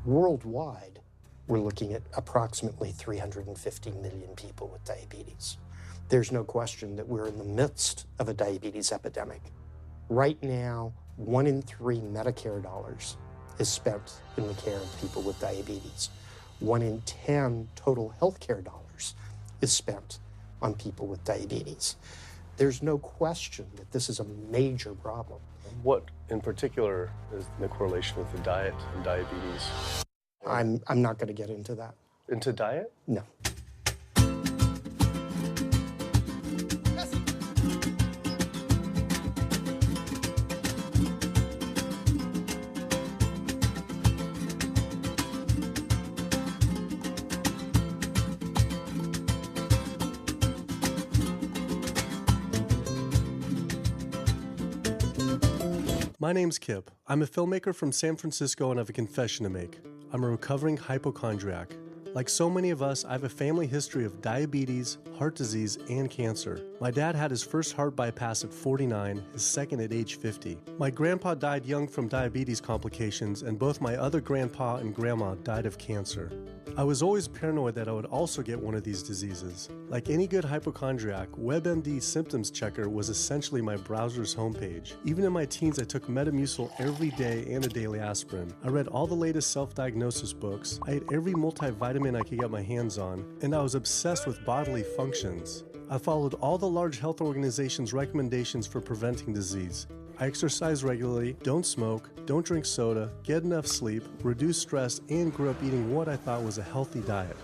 Worldwide, we're looking at approximately 350 million people with diabetes. There's no question that we're in the midst of a diabetes epidemic. Right now, 1 in 3 Medicare dollars is spent in the care of people with diabetes. 1 in 10 total healthcare dollars is spent on people with diabetes. There's no question that this is a major problem. What in particular is the correlation with the diet and diabetes? I'm not going to get into that. Into diet? No. My name's Kip. I'm a filmmaker from San Francisco and I have a confession to make. I'm a recovering hypochondriac. Like so many of us, I have a family history of diabetes, heart disease, and cancer. My dad had his first heart bypass at 49, his second at age 50. My grandpa died young from diabetes complications, and both my other grandpa and grandma died of cancer. I was always paranoid that I would also get one of these diseases. Like any good hypochondriac, WebMD Symptoms Checker was essentially my browser's homepage. Even in my teens, I took Metamucil every day and a daily aspirin. I read all the latest self-diagnosis books, I ate every multivitamin I could get my hands on, and I was obsessed with bodily functions. I followed all the large health organizations' recommendations for preventing disease. I exercise regularly, don't smoke, don't drink soda, get enough sleep, reduce stress, and grew up eating what I thought was a healthy diet.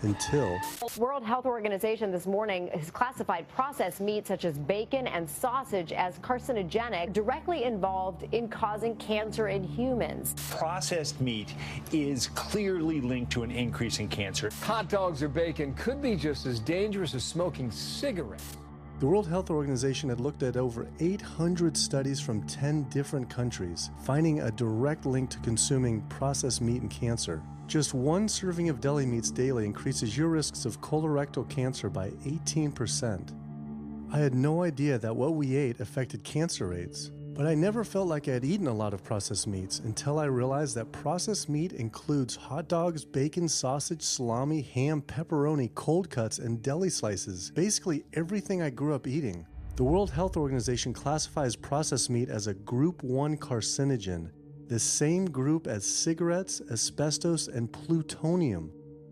Until... World Health Organization this morning has classified processed meat such as bacon and sausage as carcinogenic, directly involved in causing cancer in humans. Processed meat is clearly linked to an increase in cancer. Hot dogs or bacon could be just as dangerous as smoking cigarettes. The World Health Organization had looked at over 800 studies from 10 different countries, finding a direct link to consuming processed meat and cancer. Just one serving of deli meats daily increases your risks of colorectal cancer by 18%. I had no idea that what we ate affected cancer rates, but I never felt like I had eaten a lot of processed meats until I realized that processed meat includes hot dogs, bacon, sausage, salami, ham, pepperoni, cold cuts, and deli slices, basically everything I grew up eating. The World Health Organization classifies processed meat as a Group 1 carcinogen, the same group as cigarettes, asbestos, and plutonium,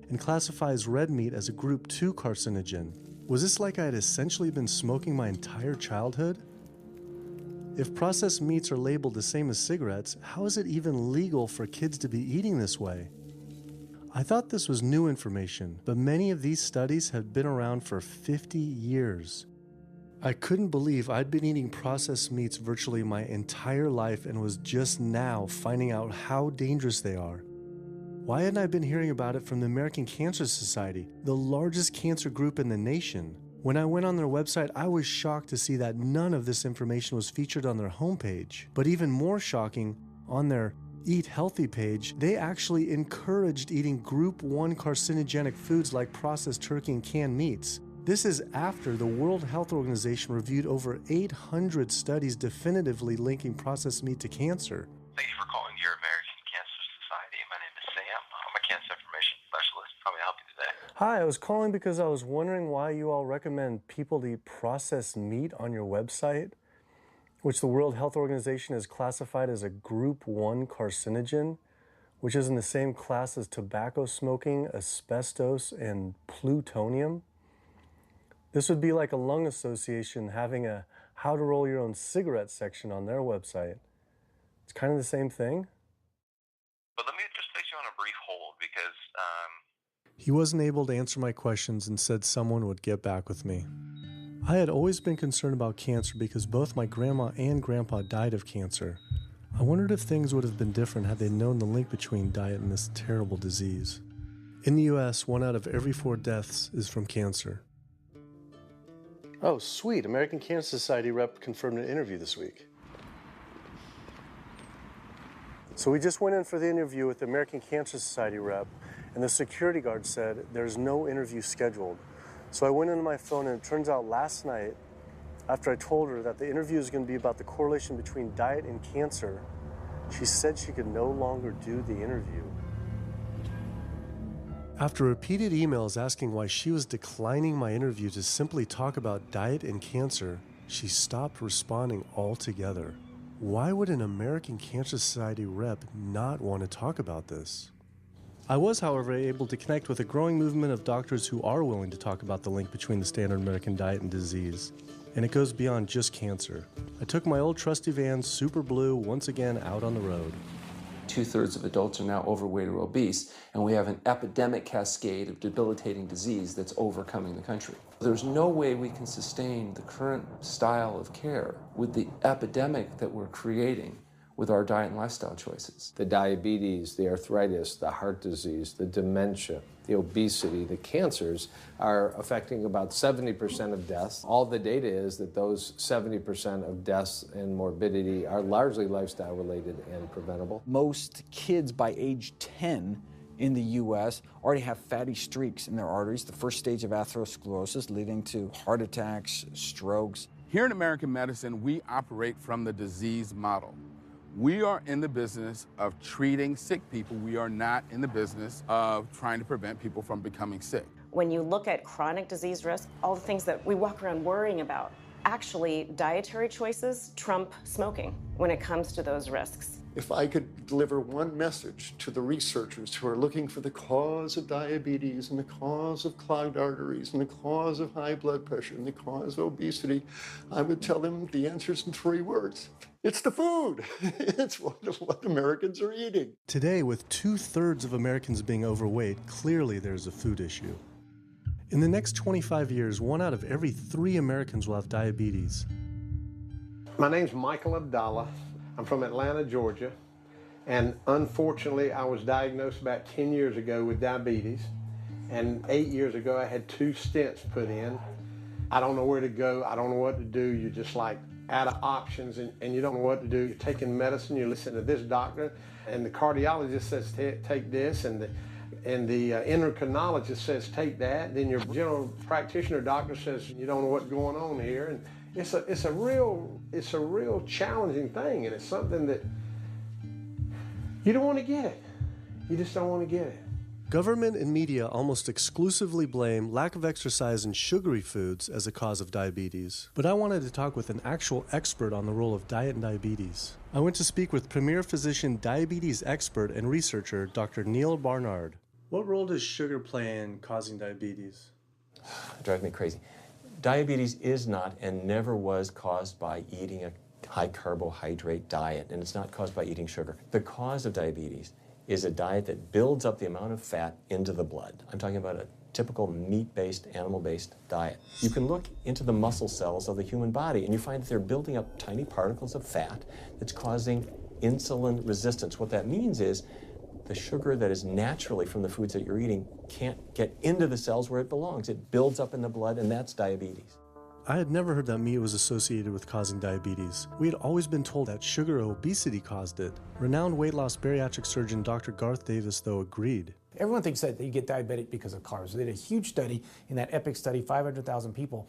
and classifies red meat as a Group 2 carcinogen. Was this like I had essentially been smoking my entire childhood? If processed meats are labeled the same as cigarettes, how is it even legal for kids to be eating this way? I thought this was new information, but many of these studies have been around for 50 years. I couldn't believe I'd been eating processed meats virtually my entire life and was just now finding out how dangerous they are. Why hadn't I been hearing about it from the American Cancer Society, the largest cancer group in the nation? When I went on their website, I was shocked to see that none of this information was featured on their homepage. But even more shocking, on their Eat Healthy page, they actually encouraged eating Group 1 carcinogenic foods like processed turkey and canned meats. This is after the World Health Organization reviewed over 800 studies definitively linking processed meat to cancer. Thank you for calling your American Cancer Society. My name is Sam. I'm a cancer information specialist. How may I help you today? Hi, I was calling because I was wondering why you all recommend people to eat processed meat on your website, which the World Health Organization has classified as a Group 1 carcinogen, which is in the same class as tobacco smoking, asbestos, and plutonium. This would be like a lung association having a how to roll your own cigarette section on their website. It's kind of the same thing. But let me just place you on a brief hold because He wasn't able to answer my questions and said someone would get back with me. I had always been concerned about cancer because both my grandma and grandpa died of cancer. I wondered if things would have been different had they known the link between diet and this terrible disease. In the US, 1 out of every 4 deaths is from cancer. Oh, sweet. American Cancer Society rep confirmed an interview this week. So we just went in for the interview with the American Cancer Society rep, and the security guard said there's no interview scheduled. So I went into my phone, and it turns out last night, after I told her that the interview is going to be about the correlation between diet and cancer, she said she could no longer do the interview. After repeated emails asking why she was declining my interview to simply talk about diet and cancer, she stopped responding altogether. Why would an American Cancer Society rep not want to talk about this? I was, however, able to connect with a growing movement of doctors who are willing to talk about the link between the standard American diet and disease. And it goes beyond just cancer. I took my old trusty van, Super Blue, once again out on the road. 2/3 of adults are now overweight or obese, and we have an epidemic cascade of debilitating disease that's overcoming the country. There's no way we can sustain the current style of care with the epidemic that we're creating with our diet and lifestyle choices. The diabetes, the arthritis, the heart disease, the dementia, the obesity, the cancers are affecting about 70% of deaths. All the data is that those 70% of deaths and morbidity are largely lifestyle related and preventable. Most kids by age 10 in the U.S. already have fatty streaks in their arteries, the first stage of atherosclerosis leading to heart attacks, strokes. Here in American medicine, we operate from the disease model. We are in the business of treating sick people. We are not in the business of trying to prevent people from becoming sick. When you look at chronic disease risk, all the things that we walk around worrying about, actually dietary choices trump smoking when it comes to those risks. If I could deliver one message to the researchers who are looking for the cause of diabetes and the cause of clogged arteries and the cause of high blood pressure and the cause of obesity, I would tell them the answer's in 3 words. It's the food. It's what Americans are eating. Today, with 2/3 of Americans being overweight, clearly there's a food issue. In the next 25 years, 1 out of every 3 Americans will have diabetes. My name's Michael Abdallah. I'm from Atlanta, Georgia, and unfortunately I was diagnosed about 10 years ago with diabetes, and 8 years ago I had 2 stents put in. I don't know where to go, I don't know what to do, you're just like out of options and you don't know what to do. You're taking medicine, you listen to this doctor, and the cardiologist says take this, and the endocrinologist says take that, then your general practitioner doctor says you don't know what's going on here. And it's a real challenging thing, and it's something that you don't want to get it. You just don't want to get it. Government and media almost exclusively blame lack of exercise and sugary foods as a cause of diabetes. But I wanted to talk with an actual expert on the role of diet and diabetes. I went to speak with premier physician, diabetes expert, and researcher, Dr. Neil Barnard. What role does sugar play in causing diabetes? It drives me crazy. Diabetes is not and never was caused by eating a high carbohydrate diet, and it's not caused by eating sugar. The cause of diabetes is a diet that builds up the amount of fat into the blood. I'm talking about a typical meat-based, animal-based diet. You can look into the muscle cells of the human body and you find that they're building up tiny particles of fat that's causing insulin resistance. What that means is the sugar that is naturally from the foods that you're eating can't get into the cells where it belongs. It builds up in the blood, and that's diabetes. I had never heard that meat was associated with causing diabetes. We had always been told that sugar or obesity caused it. Renowned weight loss bariatric surgeon Dr. Garth Davis, though, agreed. Everyone thinks that you get diabetic because of carbs. They did a huge study in that EPIC study, 500,000 people.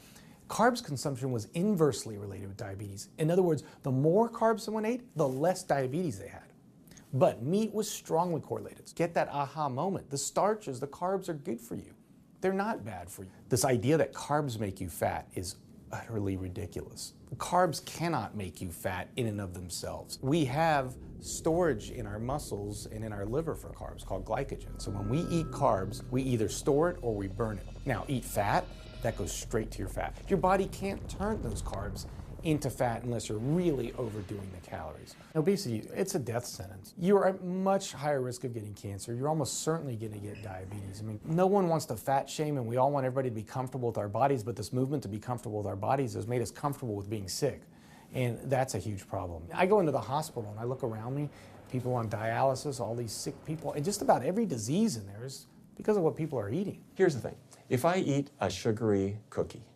Carbs consumption was inversely related with diabetes. In other words, the more carbs someone ate, the less diabetes they had. But meat was strongly correlated. Get that aha moment. The starches, the carbs are good for you. They're not bad for you. This idea that carbs make you fat is utterly ridiculous. Carbs cannot make you fat in and of themselves. We have storage in our muscles and in our liver for carbs called glycogen. So when we eat carbs, we either store it or we burn it. Now, eat fat, that goes straight to your fat. Your body can't turn those carbs into fat unless you're really overdoing the calories. Obesity, it's a death sentence. You're at much higher risk of getting cancer. You're almost certainly going to get diabetes. I mean, no one wants to fat shame, and we all want everybody to be comfortable with our bodies, but this movement to be comfortable with our bodies has made us comfortable with being sick, and that's a huge problem. I go into the hospital and I look around me, people on dialysis, all these sick people, and just about every disease in there is because of what people are eating. Here's the thing. If I eat a sugary cookie,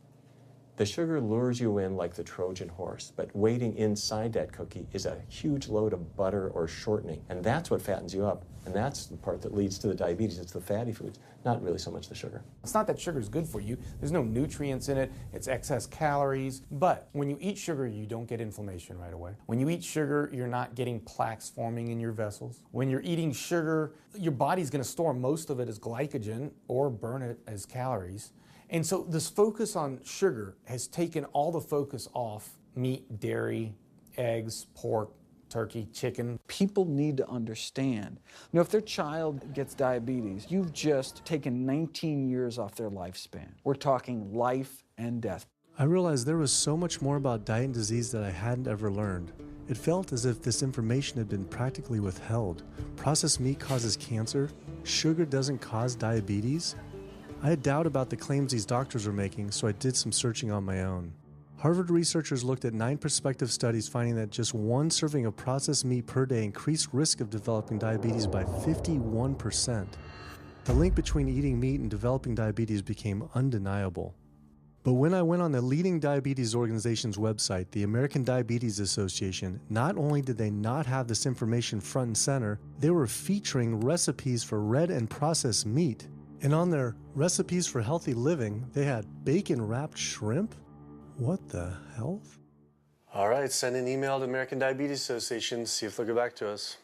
the sugar lures you in like the Trojan horse, but waiting inside that cookie is a huge load of butter or shortening, and that's what fattens you up. And that's the part that leads to the diabetes. It's the fatty foods, not really so much the sugar. It's not that sugar is good for you. There's no nutrients in it. It's excess calories. But when you eat sugar, you don't get inflammation right away. When you eat sugar, you're not getting plaques forming in your vessels. When you're eating sugar, your body's going to store most of it as glycogen or burn it as calories. And so this focus on sugar has taken all the focus off meat, dairy, eggs, pork, turkey, chicken. People need to understand, if their child gets diabetes, you've just taken 19 years off their lifespan. We're talking life and death. I realized there was so much more about diet and disease that I hadn't ever learned. It felt as if this information had been practically withheld. Processed meat causes cancer. Sugar doesn't cause diabetes. I had doubt about the claims these doctors were making, so I did some searching on my own. Harvard researchers looked at 9 prospective studies finding that just one serving of processed meat per day increased risk of developing diabetes by 51%. The link between eating meat and developing diabetes became undeniable. But when I went on the leading diabetes organization's website, the American Diabetes Association, not only did they not have this information front and center, they were featuring recipes for red and processed meat. And on their recipes for healthy living, they had bacon-wrapped shrimp? What the hell? All right, send an email to the American Diabetes Association, see if they'll get back to us.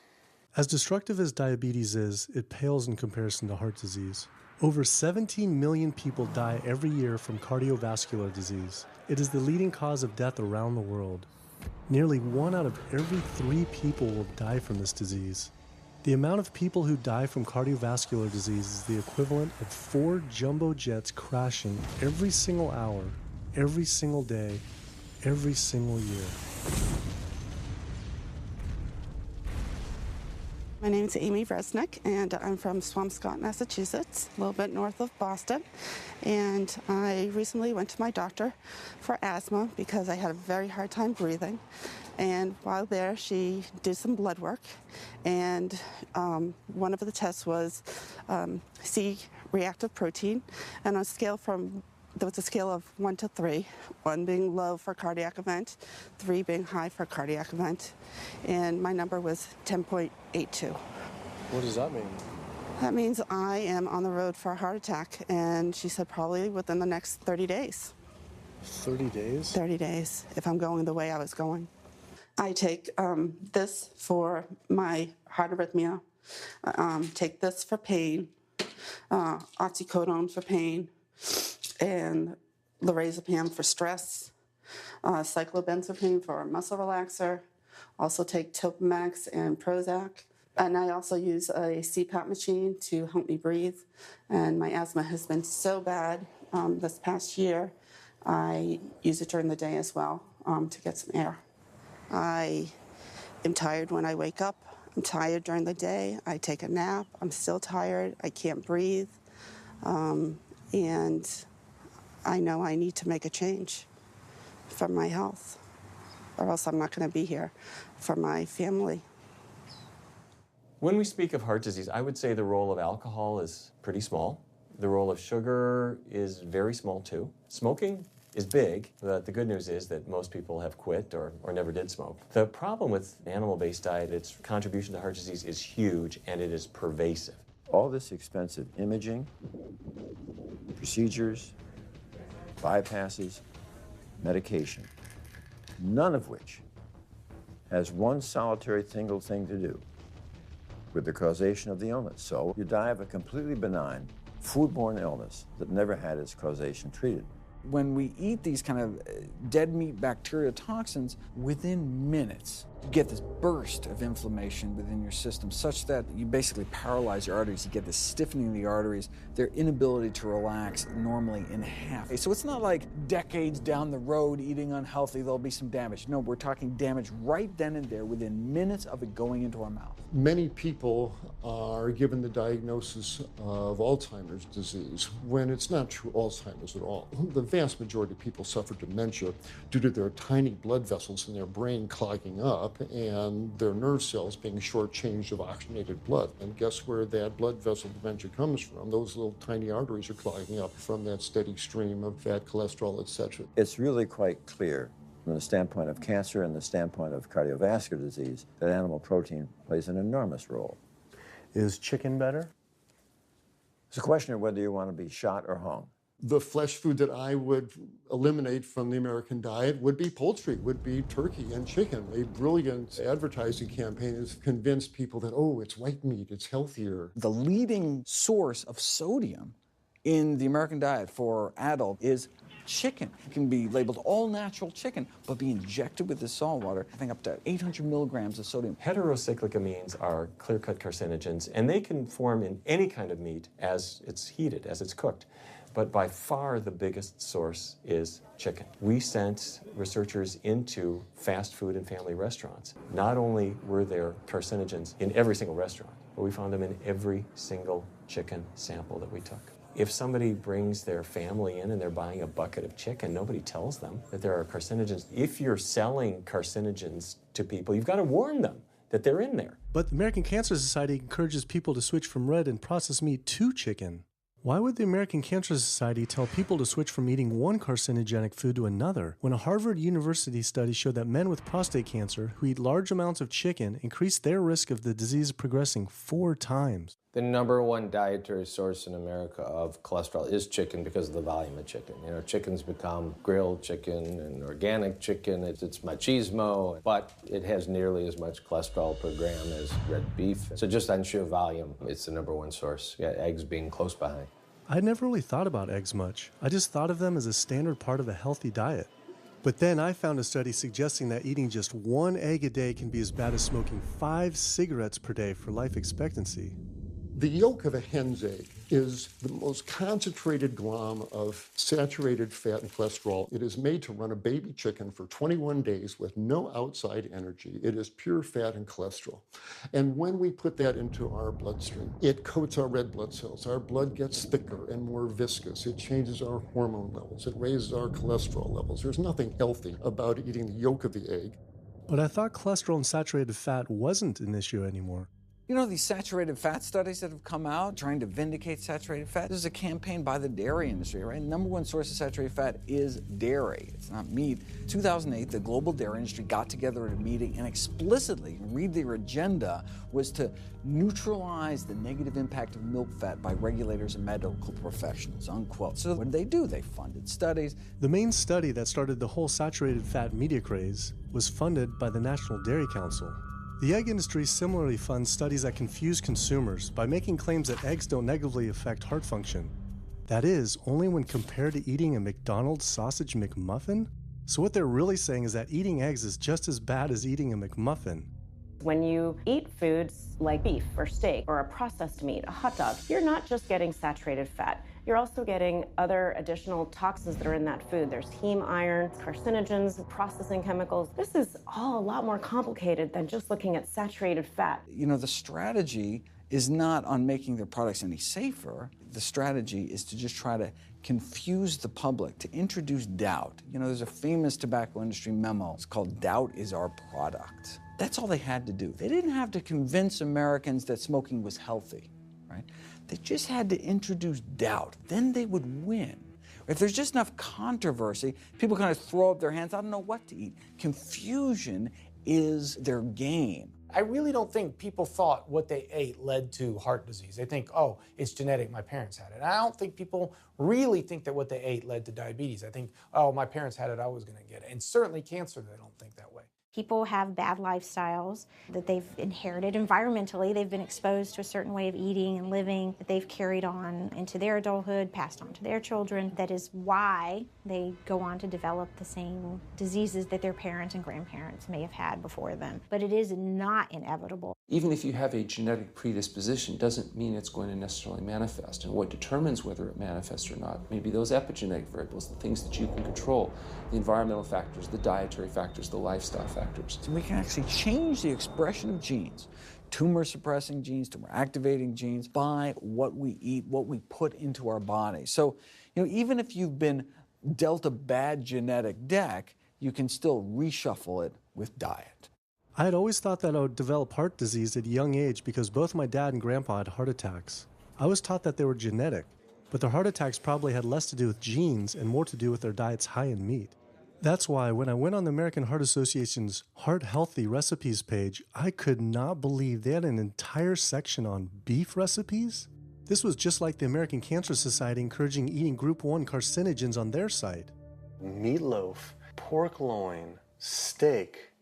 As destructive as diabetes is, it pales in comparison to heart disease. Over 17 million people die every year from cardiovascular disease. It is the leading cause of death around the world. Nearly 1 out of every 3 people will die from this disease. The amount of people who die from cardiovascular disease is the equivalent of 4 jumbo jets crashing every single hour, every single day, every single year. My name is Amy Resnick, and I'm from Swampscott, Massachusetts, a little bit north of Boston. And I recently went to my doctor for asthma because I had a very hard time breathing. And while there, she did some blood work, and one of the tests was C-reactive protein, and on a scale from there was a scale of 1 to 3, 1 being low for cardiac event, 3 being high for cardiac event, and my number was 10.82. What does that mean? That means I am on the road for a heart attack, and she said probably within the next 30 days. 30 days? 30 days, if I'm going the way I was going. I take this for my heart arrhythmia, take this for pain, oxycodone for pain, and lorazepam for stress, cyclobenzaprine for a muscle relaxer, also take Topamax and Prozac, and I also use a CPAP machine to help me breathe, and my asthma has been so bad this past year, I use it during the day as well to get some air. I am tired when I wake up, I'm tired during the day, I take a nap, I'm still tired, I can't breathe, and I know I need to make a change for my health, or else I'm not going to be here for my family. When we speak of heart disease, I would say the role of alcohol is pretty small. The role of sugar is very small too. Smoking is big, but the good news is that most people have quit or never did smoke. The problem with animal-based diet, its contribution to heart disease is huge and it is pervasive. All this expensive imaging, procedures, bypasses, medication, none of which has one solitary single thing to do with the causation of the illness. So you die of a completely benign, foodborne illness that never had its causation treated. When we eat these kind of dead meat bacteria toxins, within minutes, you get this burst of inflammation within your system such that you basically paralyze your arteries. You get this stiffening of the arteries, their inability to relax normally in half. So it's not like decades down the road eating unhealthy, there'll be some damage. No, we're talking damage right then and there within minutes of it going into our mouth. Many people are given the diagnosis of Alzheimer's disease when it's not true Alzheimer's at all. The vast majority of people suffer dementia due to their tiny blood vessels in their brain clogging up and their nerve cells being shortchanged of oxygenated blood. And guess where that blood vessel dementia comes from? Those little tiny arteries are clogging up from that steady stream of fat, cholesterol, etc. It's really quite clear from the standpoint of cancer and the standpoint of cardiovascular disease that animal protein plays an enormous role. Is chicken better? It's a question of whether you want to be shot or hung. The flesh food that I would eliminate from the American diet would be poultry, would be turkey and chicken. A brilliant advertising campaign has convinced people that, oh, it's white meat, it's healthier. The leading source of sodium in the American diet for adult is chicken. It can be labeled all natural chicken, but be injected with this salt water, I think up to 800 milligrams of sodium. Heterocyclic amines are clear-cut carcinogens, and they can form in any kind of meat as it's heated, as it's cooked. But by far the biggest source is chicken. We sent researchers into fast food and family restaurants. Not only were there carcinogens in every single restaurant, but we found them in every single chicken sample that we took. If somebody brings their family in and they're buying a bucket of chicken, nobody tells them that there are carcinogens. If you're selling carcinogens to people, you've got to warn them that they're in there. But the American Cancer Society encourages people to switch from red and processed meat to chicken. Why would the American Cancer Society tell people to switch from eating one carcinogenic food to another when a Harvard University study showed that men with prostate cancer who eat large amounts of chicken increase their risk of the disease progressing 4 times? The number one dietary source in America of cholesterol is chicken because of the volume of chicken. You know, chicken's become grilled chicken and organic chicken. It's machismo, but it has nearly as much cholesterol per gram as red beef. So just on sheer volume, it's the number one source. Yeah, eggs being close behind. I'd never really thought about eggs much. I just thought of them as a standard part of a healthy diet. But then I found a study suggesting that eating just 1 egg a day can be as bad as smoking 5 cigarettes per day for life expectancy. The yolk of a hen's egg is the most concentrated glom of saturated fat and cholesterol. It is made to run a baby chicken for 21 days with no outside energy. It is pure fat and cholesterol. And when we put that into our bloodstream, it coats our red blood cells. Our blood gets thicker and more viscous. It changes our hormone levels. It raises our cholesterol levels. There's nothing healthy about eating the yolk of the egg. But I thought cholesterol and saturated fat wasn't an issue anymore. You know, these saturated fat studies that have come out trying to vindicate saturated fat, this is a campaign by the dairy industry, right? Number one source of saturated fat is dairy. It's not meat. 2008, the global dairy industry got together at a meeting and explicitly, read their agenda, was to neutralize the negative impact of milk fat by regulators and medical professionals, unquote. So what did? They funded studies. The main study that started the whole saturated fat media craze was funded by the National Dairy Council. The egg industry similarly funds studies that confuse consumers by making claims that eggs don't negatively affect heart function. That is, only when compared to eating a McDonald's sausage McMuffin? So what they're really saying is that eating eggs is just as bad as eating a McMuffin. When you eat foods like beef or steak or a processed meat, a hot dog, you're not just getting saturated fat. You're also getting other additional toxins that are in that food. There's heme iron, carcinogens, processing chemicals. This is all a lot more complicated than just looking at saturated fat. You know, the strategy is not on making their products any safer. The strategy is to just try to confuse the public, to introduce doubt. You know, there's a famous tobacco industry memo. It's called Doubt is Our Product. That's all they had to do. They didn't have to convince Americans that smoking was healthy, right? They just had to introduce doubt. Then they would win. If there's just enough controversy, people kind of throw up their hands. I don't know what to eat. Confusion is their game. I really don't think people thought what they ate led to heart disease. They think, oh, it's genetic, my parents had it. And I don't think people really think that what they ate led to diabetes. I think, oh, my parents had it, I was gonna get it. And certainly cancer, they don't think that way. People have bad lifestyles that they've inherited environmentally. They've been exposed to a certain way of eating and living that they've carried on into their adulthood, passed on to their children. That is why they go on to develop the same diseases that their parents and grandparents may have had before them. But it is not inevitable. Even if you have a genetic predisposition, doesn't mean it's going to necessarily manifest. And what determines whether it manifests or not may be those epigenetic variables, the things that you can control, the environmental factors, the dietary factors, the lifestyle factors. So we can actually change the expression of genes, tumor-suppressing genes, tumor-activating genes, by what we eat, what we put into our body. So, you know, even if you've been dealt a bad genetic deck, you can still reshuffle it with diet. I had always thought that I would develop heart disease at a young age because both my dad and grandpa had heart attacks. I was taught that they were genetic, but their heart attacks probably had less to do with genes and more to do with their diets high in meat. That's why when I went on the American Heart Association's Heart Healthy Recipes page, I could not believe they had an entire section on beef recipes. This was just like the American Cancer Society encouraging eating Group 1 carcinogens on their site. Meatloaf, pork loin, steak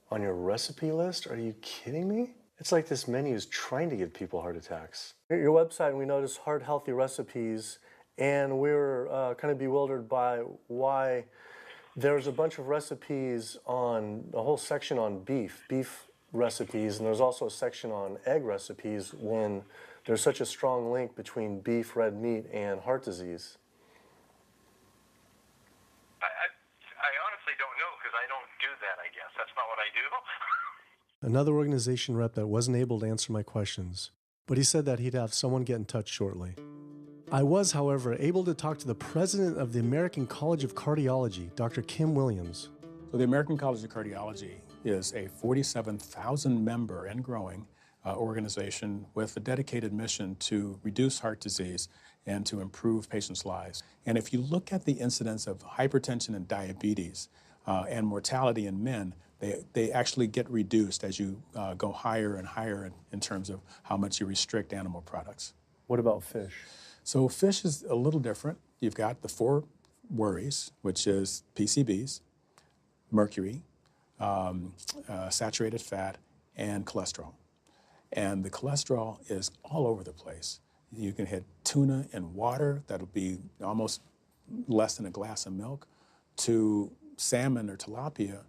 on your recipe list? Are you kidding me? It's like this menu is trying to give people heart attacks. At your website, we noticed Heart Healthy Recipes, and we were kind of bewildered by why there's a bunch of recipes on, a whole section on beef recipes, and there's also a section on egg recipes when there's such a strong link between beef, red meat, and heart disease. I honestly don't know because I don't do that, I guess. That's not what I do. Another organization rep that wasn't able to answer my questions, but he said that he'd have someone get in touch shortly. I was, however, able to talk to the president of the American College of Cardiology, Dr. Kim Williams. So the American College of Cardiology is a 47,000 member and growing organization with a dedicated mission to reduce heart disease and to improve patients' lives. And if you look at the incidence of hypertension and diabetes and mortality in men, they actually get reduced as you go higher and higher in terms of how much you restrict animal products. What about fish? So fish is a little different. You've got the 4 worries, which is PCBs, mercury, saturated fat, and cholesterol. And the cholesterol is all over the place. You can hit tuna in water, that'll be almost less than a glass of milk, to salmon or tilapia,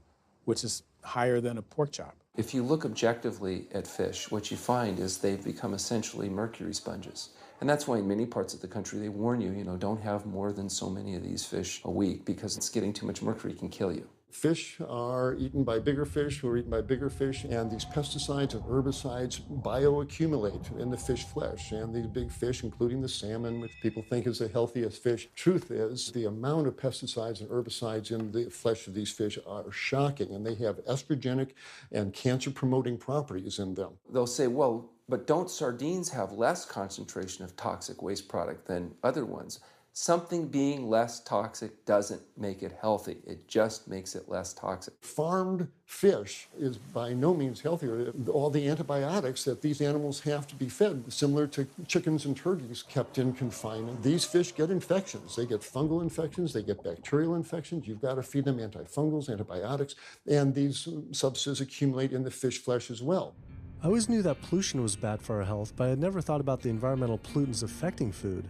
which is higher than a pork chop. If you look objectively at fish, what you find is they've become essentially mercury sponges. And that's why in many parts of the country they warn you, don't have more than so many of these fish a week because it's getting too much mercury can kill you. Fish are eaten by bigger fish who are eaten by bigger fish, and these pesticides and herbicides bioaccumulate in the fish flesh. And these big fish, including the salmon, which people think is the healthiest fish, truth is the amount of pesticides and herbicides in the flesh of these fish are shocking, and they have estrogenic and cancer-promoting properties in them. They'll say, well, but don't sardines have less concentration of toxic waste product than other ones? Something being less toxic doesn't make it healthy. It just makes it less toxic. Farmed fish is by no means healthier. All the antibiotics that these animals have to be fed, similar to chickens and turkeys kept in confinement. These fish get infections. They get fungal infections. They get bacterial infections. You've got to feed them antifungals, antibiotics, and these substances accumulate in the fish flesh as well. I always knew that pollution was bad for our health, but I had never thought about the environmental pollutants affecting food.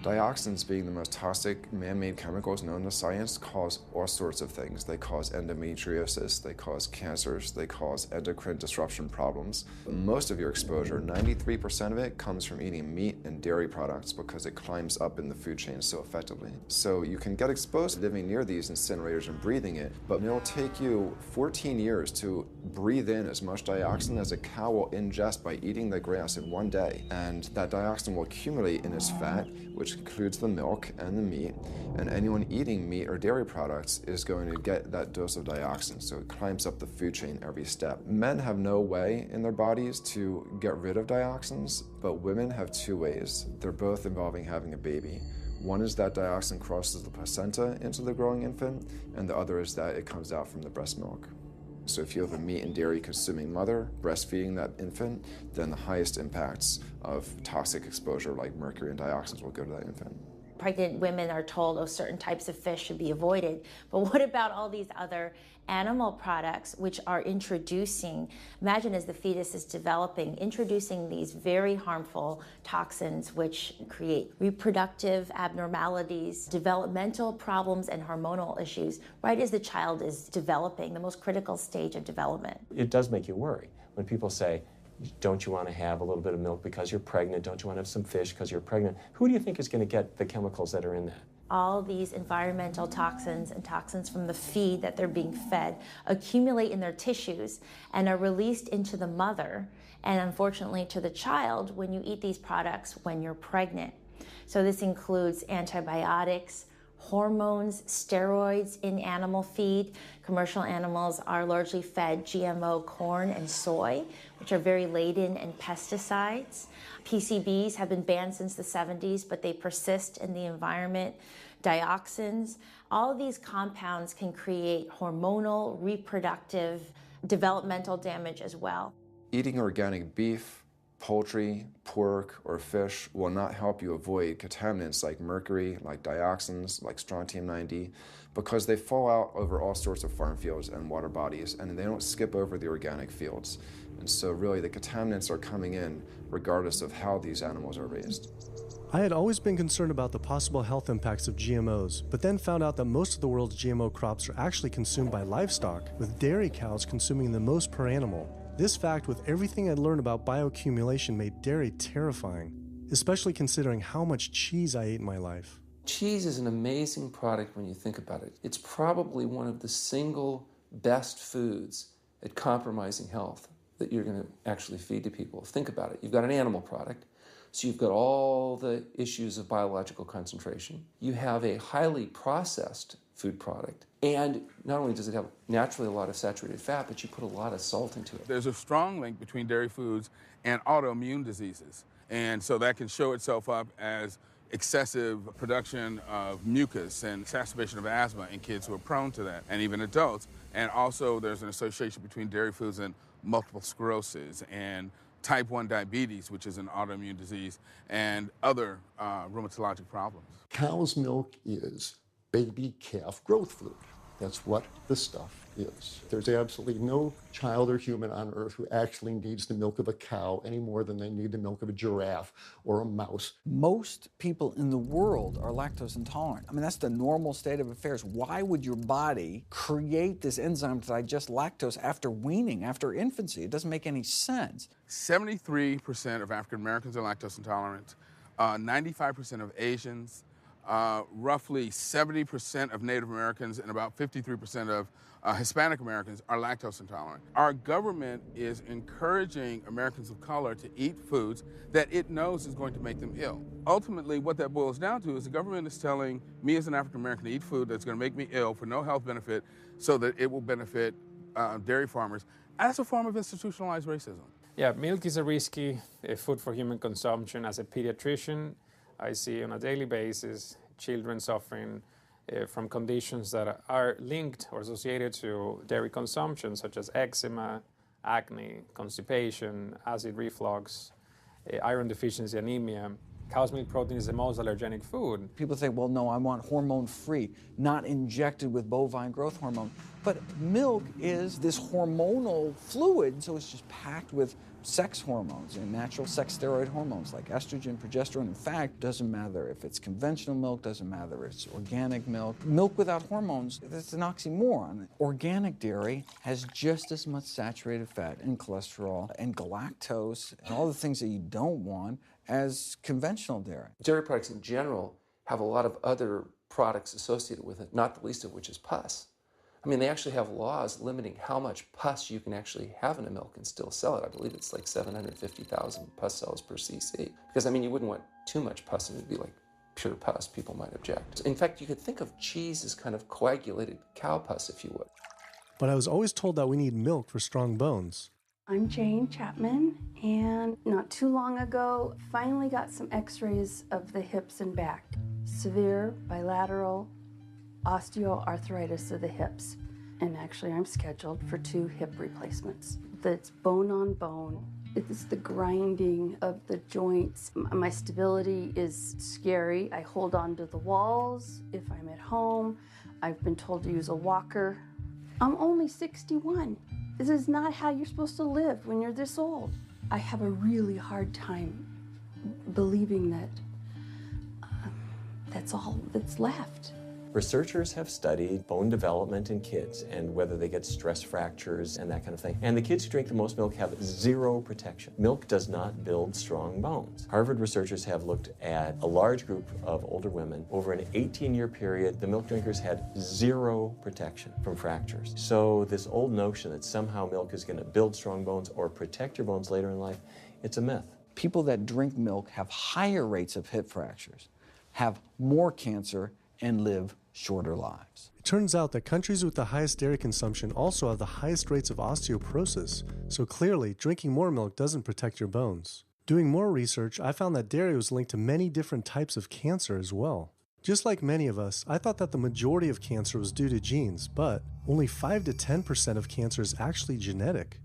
Dioxins, being the most toxic man-made chemicals known to science, cause all sorts of things. They cause endometriosis, they cause cancers, they cause endocrine disruption problems. Most of your exposure, 93% of it, comes from eating meat and dairy products because it climbs up in the food chain so effectively. So you can get exposed to living near these incinerators and breathing it, but it'll take you 14 years to breathe in as much dioxin as a cow will ingest by eating the grass in one day. And that dioxin will accumulate in its fat, which includes the milk and the meat, and anyone eating meat or dairy products is going to get that dose of dioxin, so it climbs up the food chain every step. Men have no way in their bodies to get rid of dioxins, but women have 2 ways. They're both involving having a baby. One is that dioxin crosses the placenta into the growing infant, and the other is that it comes out from the breast milk. So if you have a meat and dairy consuming mother breastfeeding that infant, then the highest impacts of toxic exposure like mercury and dioxins will go to that infant. Pregnant women are told, certain types of fish should be avoided. But what about all these other animal products which are introducing, imagine as the fetus is developing, introducing these very harmful toxins which create reproductive abnormalities, developmental problems, and hormonal issues right as the child is developing, the most critical stage of development. It does make you worry when people say, don't you want to have a little bit of milk because you're pregnant? Don't you want to have some fish because you're pregnant? Who do you think is going to get the chemicals that are in that? All these environmental toxins and toxins from the feed that they're being fed accumulate in their tissues and are released into the mother and unfortunately to the child when you eat these products when you're pregnant. So this includes antibiotics, hormones, steroids in animal feed. Commercial animals are largely fed GMO corn and soy, which are very laden in pesticides. PCBs have been banned since the 70s, but they persist in the environment. Dioxins, all of these compounds can create hormonal, reproductive, developmental damage as well. Eating organic beef, poultry, pork, or fish will not help you avoid contaminants like mercury, like dioxins, like strontium-90, because they fall out over all sorts of farm fields and water bodies, and they don't skip over the organic fields. And so really the contaminants are coming in regardless of how these animals are raised. I had always been concerned about the possible health impacts of GMOs, but then found out that most of the world's GMO crops are actually consumed by livestock, with dairy cows consuming the most per animal. This fact, with everything I'd learned about bioaccumulation, made dairy terrifying, especially considering how much cheese I ate in my life. Cheese is an amazing product when you think about it. It's probably one of the single best foods at compromising health that you're going to actually feed to people. Think about it. You've got an animal product, so you've got all the issues of biological concentration. You have a highly processed food product, and not only does it have naturally a lot of saturated fat, but you put a lot of salt into it. There's a strong link between dairy foods and autoimmune diseases, and so that can show itself up as excessive production of mucus and exacerbation of asthma in kids who are prone to that, and even adults. And also there's an association between dairy foods and multiple sclerosis and type 1 diabetes, which is an autoimmune disease, and other rheumatologic problems. Cow's milk is baby calf growth fluid. That's what the stuff is. There's absolutely no child or human on earth who actually needs the milk of a cow any more than they need the milk of a giraffe or a mouse. Most people in the world are lactose intolerant. I mean, that's the normal state of affairs. Why would your body create this enzyme to digest lactose after weaning, after infancy? It doesn't make any sense. 73% of African Americans are lactose intolerant, 95% of Asians, roughly 70% of Native Americans, and about 53% of Hispanic Americans are lactose intolerant. Our government is encouraging Americans of color to eat foods that it knows is going to make them ill. Ultimately, what that boils down to is the government is telling me as an African American to eat food that's going to make me ill for no health benefit so that it will benefit dairy farmers. That's a form of institutionalized racism. Yeah, milk is a risky food for human consumption. As a pediatrician, I see on a daily basis children suffering from conditions that are linked or associated to dairy consumption, such as eczema, acne, constipation, acid reflux, iron deficiency, anemia. Cow's milk protein is the most allergenic food. People say, well, no, I want hormone-free, not injected with bovine growth hormone. But milk is this hormonal fluid, so it's just packed with sex hormones and natural sex steroid hormones like estrogen, progesterone. In fact, doesn't matter if it's conventional milk, doesn't matter if it's organic milk. Milk without hormones, that's an oxymoron. Organic dairy has just as much saturated fat and cholesterol and galactose and all the things that you don't want as conventional dairy. Dairy products in general have a lot of other products associated with it, not the least of which is pus. I mean, they actually have laws limiting how much pus you can actually have in a milk and still sell it. I believe it's like 750,000 pus cells per cc. Because, I mean, you wouldn't want too much pus and it would be like pure pus. People might object. In fact, you could think of cheese as kind of coagulated cow pus, if you would. But I was always told that we need milk for strong bones. I'm Jane Chapman, and not too long ago, finally got some x-rays of the hips and back. Severe bilateral osteoarthritis of the hips. And actually, I'm scheduled for 2 hip replacements. That's bone on bone. It's the grinding of the joints. My stability is scary. I hold on to the walls if I'm at home. I've been told to use a walker. I'm only 61. This is not how you're supposed to live when you're this old. I have a really hard time believing that that's all that's left. Researchers have studied bone development in kids and whether they get stress fractures and that kind of thing. And the kids who drink the most milk have 0 protection. Milk does not build strong bones. Harvard researchers have looked at a large group of older women. Over an 18-year period, the milk drinkers had 0 protection from fractures. So this old notion that somehow milk is going to build strong bones or protect your bones later in life, it's a myth. People that drink milk have higher rates of hip fractures, have more cancer, and live shorter lives. It turns out that countries with the highest dairy consumption also have the highest rates of osteoporosis, so clearly drinking more milk doesn't protect your bones. Doing more research, I found that dairy was linked to many different types of cancer as well. Just like many of us, I thought that the majority of cancer was due to genes, but only 5 to 10% of cancer is actually genetic.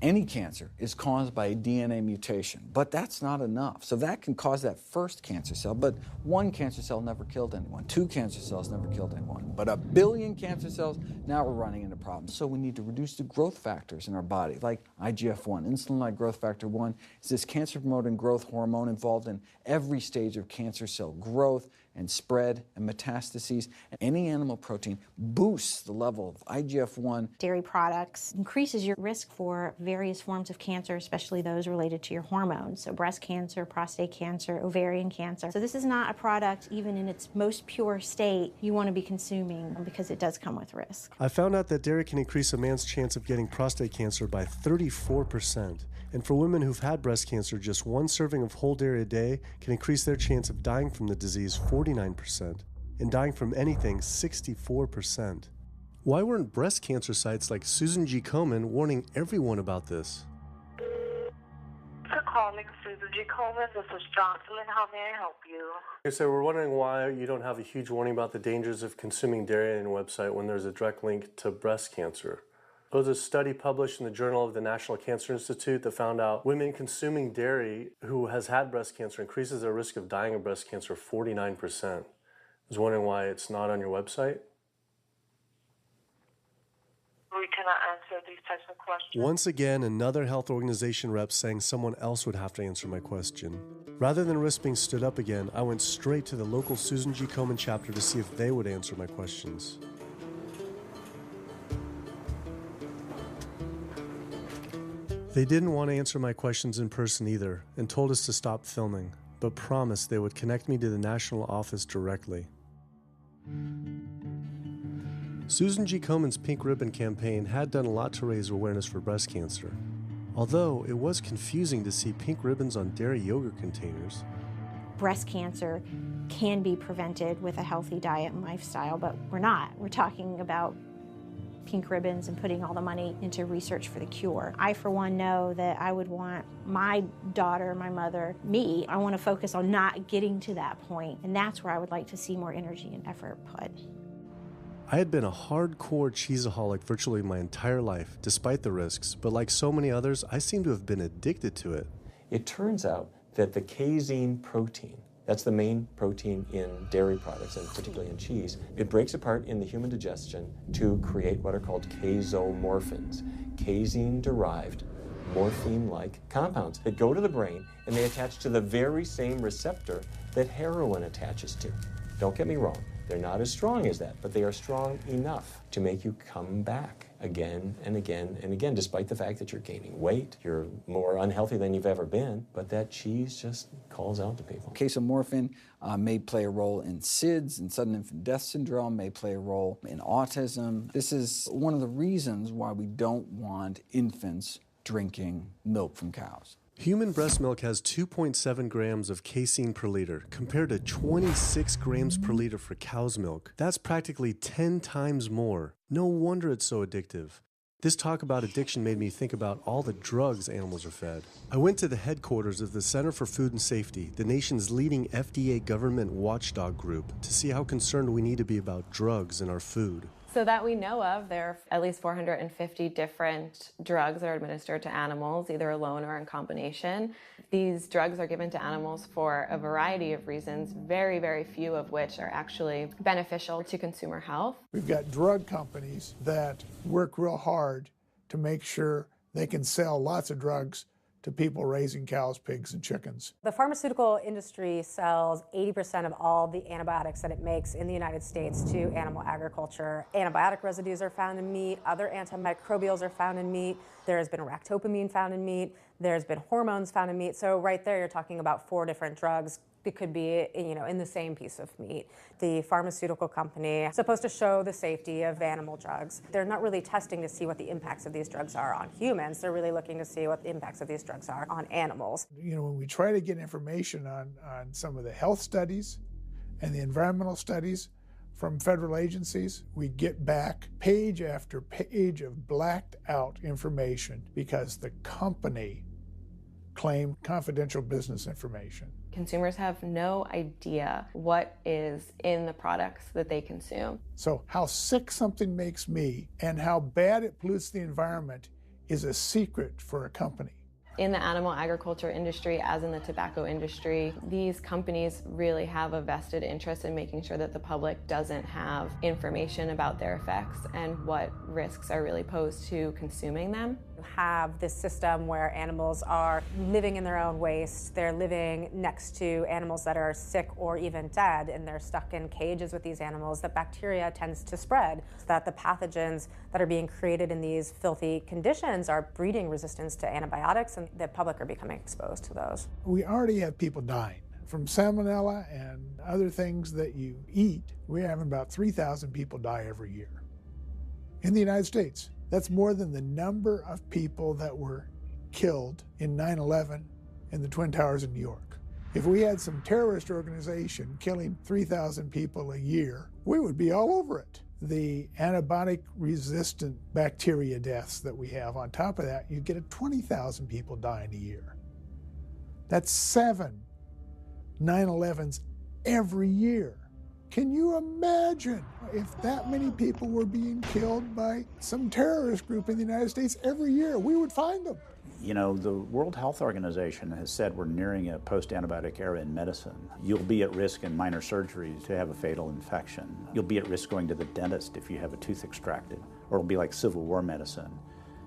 Any cancer is caused by a DNA mutation, but that's not enough. So that can cause that first cancer cell, but one cancer cell never killed anyone. 2 cancer cells never killed anyone. But 1 billion cancer cells, now we're running into problems. So we need to reduce the growth factors in our body, like IGF-1, insulin-like growth factor 1. It's this cancer-promoting growth hormone involved in every stage of cancer cell growth and spread and metastases. Any animal protein boosts the level of IGF-1. Dairy products increases your risk for various forms of cancer, especially those related to your hormones. So breast cancer, prostate cancer, ovarian cancer. So this is not a product, even in its most pure state, you want to be consuming because it does come with risk. I found out that dairy can increase a man's chance of getting prostate cancer by 34%. And for women who've had breast cancer, just 1 serving of whole dairy a day can increase their chance of dying from the disease 49%, and dying from anything 64%. Why weren't breast cancer sites like Susan G. Komen warning everyone about this? For calling Susan G. Komen, this is Jocelyn. How may I help you? Okay, so we're wondering why you don't have a huge warning about the dangers of consuming dairy on your website when there's a direct link to breast cancer. There was a study published in the Journal of the National Cancer Institute that found out women consuming dairy who has had breast cancer increases their risk of dying of breast cancer 49%. I was wondering why it's not on your website. We cannot answer these types of questions. Once again, another health organization rep saying someone else would have to answer my question. Rather than risk being stood up again, I went straight to the local Susan G. Komen chapter to see if they would answer my questions. They didn't want to answer my questions in person either, and told us to stop filming, but promised they would connect me to the national office directly. Susan G. Komen's Pink Ribbon campaign had done a lot to raise awareness for breast cancer, although it was confusing to see pink ribbons on dairy yogurt containers. Breast cancer can be prevented with a healthy diet and lifestyle, but we're not. We're talking about pink ribbons and putting all the money into research for the cure. I, for one, know that I would want my daughter, my mother, me, I want to focus on not getting to that point, and that's where I would like to see more energy and effort put. I had been a hardcore cheeseaholic virtually my entire life, despite the risks, but like so many others, I seem to have been addicted to it. It turns out that the casein protein, that's the main protein in dairy products, and particularly in cheese, it breaks apart in the human digestion to create what are called casomorphins, casein-derived morphine-like compounds that go to the brain, and they attach to the very same receptor that heroin attaches to. Don't get me wrong, they're not as strong as that, but they are strong enough to make you come back again and again and again, despite the fact that you're gaining weight, you're more unhealthy than you've ever been, but that cheese just calls out to people. Casomorphin may play a role in SIDS, and sudden infant death syndrome, may play a role in autism. This is one of the reasons why we don't want infants drinking milk from cows. Human breast milk has 2.7 grams of casein per liter, compared to 26 grams per liter for cow's milk. That's practically 10 times more. No wonder it's so addictive. This talk about addiction made me think about all the drugs animals are fed. I went to the headquarters of the Center for Food and Safety, the nation's leading FDA government watchdog group, to see how concerned we need to be about drugs in our food. So that we know of, there are at least 450 different drugs that are administered to animals, either alone or in combination. These drugs are given to animals for a variety of reasons, very, very few of which are actually beneficial to consumer health. We've got drug companies that work real hard to make sure they can sell lots of drugs to people raising cows, pigs, and chickens. The pharmaceutical industry sells 80% of all the antibiotics that it makes in the United States to animal agriculture. Antibiotic residues are found in meat, other antimicrobials are found in meat, there has been ractopamine found in meat, there's been hormones found in meat. So right there you're talking about 4 different drugs. It could be, in the same piece of meat. The pharmaceutical company is supposed to show the safety of animal drugs. They're not really testing to see what the impacts of these drugs are on humans. They're really looking to see what the impacts of these drugs are on animals. When we try to get information on some of the health studies and the environmental studies, from federal agencies, we get back page after page of blacked out information because the company claimed confidential business information. Consumers have no idea what is in the products that they consume. So how sick something makes me and how bad it pollutes the environment is a secret for a company. In the animal agriculture industry, as in the tobacco industry, these companies really have a vested interest in making sure that the public doesn't have information about their effects and what risks are really posed to consuming them. You have this system where animals are living in their own waste. They're living next to animals that are sick or even dead, and they're stuck in cages with these animals. The bacteria tends to spread, so that the pathogens that are being created in these filthy conditions are breeding resistance to antibiotics, and the public are becoming exposed to those. We already have people dying from salmonella and other things that you eat. We're having about 3,000 people die every year in the United States. That's more than the number of people that were killed in 9/11 in the Twin Towers in New York. If we had some terrorist organization killing 3,000 people a year, we would be all over it. The antibiotic-resistant bacteria deaths that we have, on top of that, you get 20,000 people dying a year. That's 7 9/11s every year. Can you imagine if that many people were being killed by some terrorist group in the United States every year? We would find them. You know, the World Health Organization has said we're nearing a post-antibiotic era in medicine. You'll be at risk in minor surgeries to have a fatal infection. You'll be at risk going to the dentist if you have a tooth extracted. Or it'll be like Civil War medicine.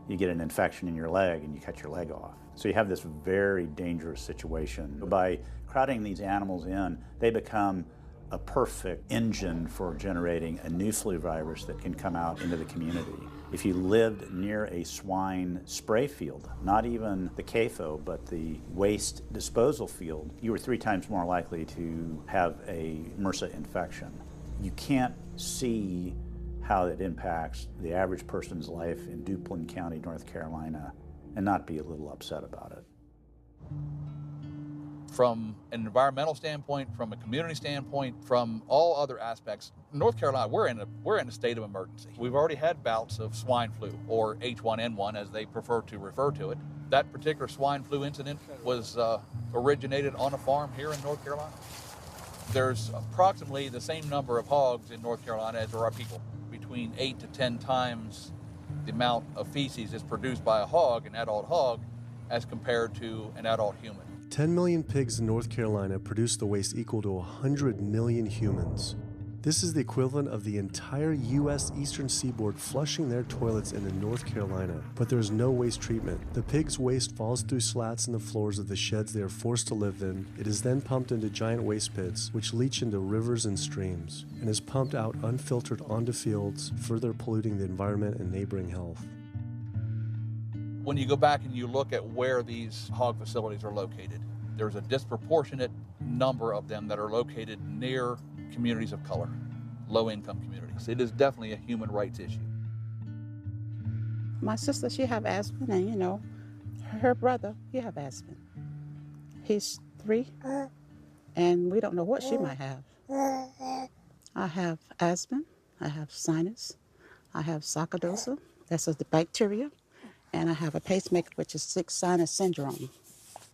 You get an infection in your leg and you cut your leg off. So you have this very dangerous situation. By crowding these animals in, they become a perfect engine for generating a new flu virus that can come out into the community. If you lived near a swine spray field, not even the CAFO, but the waste disposal field, you were 3 times more likely to have a MRSA infection. You can't see how it impacts the average person's life in Duplin County, North Carolina, and not be a little upset about it. From an environmental standpoint, from a community standpoint, from all other aspects, North Carolina, we're in a state of emergency. We've already had bouts of swine flu, or H1N1 as they prefer to refer to it. That particular swine flu incident was originated on a farm here in North Carolina. There's approximately the same number of hogs in North Carolina as there are people. Between 8 to 10 times the amount of feces is produced by a hog, an adult hog, as compared to an adult human. 10 million pigs in North Carolina produce the waste equal to 100 million humans. This is the equivalent of the entire U.S. Eastern Seaboard flushing their toilets into North Carolina, but there's no waste treatment. The pigs' waste falls through slats in the floors of the sheds they are forced to live in. It is then pumped into giant waste pits, which leach into rivers and streams, and is pumped out unfiltered onto fields, further polluting the environment and neighboring health. When you go back and you look at where these hog facilities are located, there's a disproportionate number of them that are located near communities of color, low-income communities. It is definitely a human rights issue. My sister, she have asthma, and you know, her brother, he have asthma. He's 3, and we don't know what she might have. I have asthma, I have sinus, I have sarcoidosis, that's the bacteria, and I have a pacemaker, which is 6 sinus syndrome.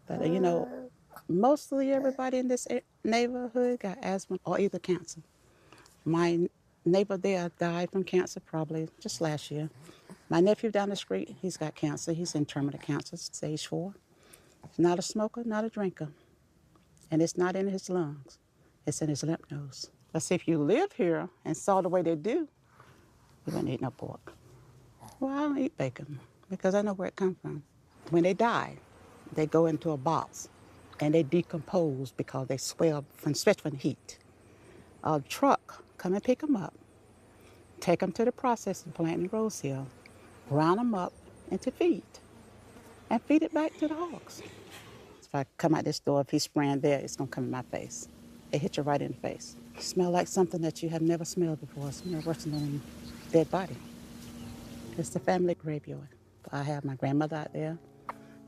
But you know, mostly everybody in this neighborhood got asthma or either cancer. My neighbor there died from cancer probably just last year. My nephew down the street, he's got cancer. He's in terminal cancer, stage 4. He's not a smoker, not a drinker. And it's not in his lungs. It's in his lymph nodes. But see, if you live here and saw the way they do, you wouldn't eat no pork. Well, I don't eat bacon because I know where it comes from. When they die, they go into a box and they decompose because they swell from the heat. A truck come and pick them up, take them to the processing plant in Rose Hill, ground them up into feed, and feed it back to the hogs. If I come out this door, if he's spraying there, it's gonna come in my face. It hit you right in the face. It smells like something that you have never smelled before. It smells worse than a dead body. It's the family graveyard. I have my grandmother out there,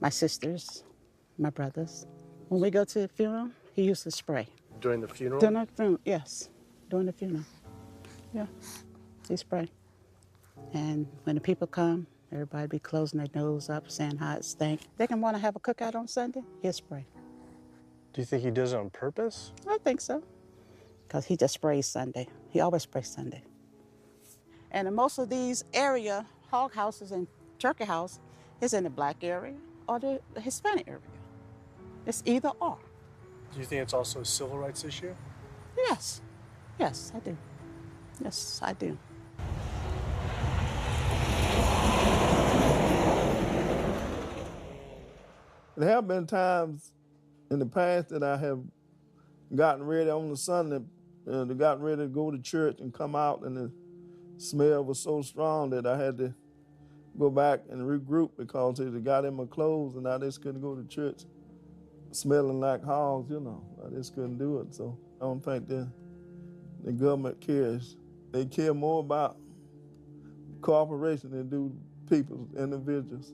my sisters, my brothers. When we go to the funeral, he used to spray. During the funeral? During the funeral, yes. During the funeral. Yeah, he spray. And when the people come, everybody be closing their nose up, saying how it stink. They can want to have a cookout on Sunday, he'll spray. Do you think he does it on purpose? I think so, because he just sprays Sunday. He always sprays Sunday. And in most of these area, hog houses and turkey house is in the black area or the Hispanic area. It's either or. Do you think it's also a civil rights issue? Yes. Yes, I do. Yes, I do. There have been times in the past that I have gotten ready on the Sunday, gotten ready to go to church and come out, and the smell was so strong that I had to go back and regroup because it got in my clothes and I just couldn't go to church smelling like hogs, you know. I just couldn't do it. So I don't think the government cares. They care more about cooperation than do people, individuals.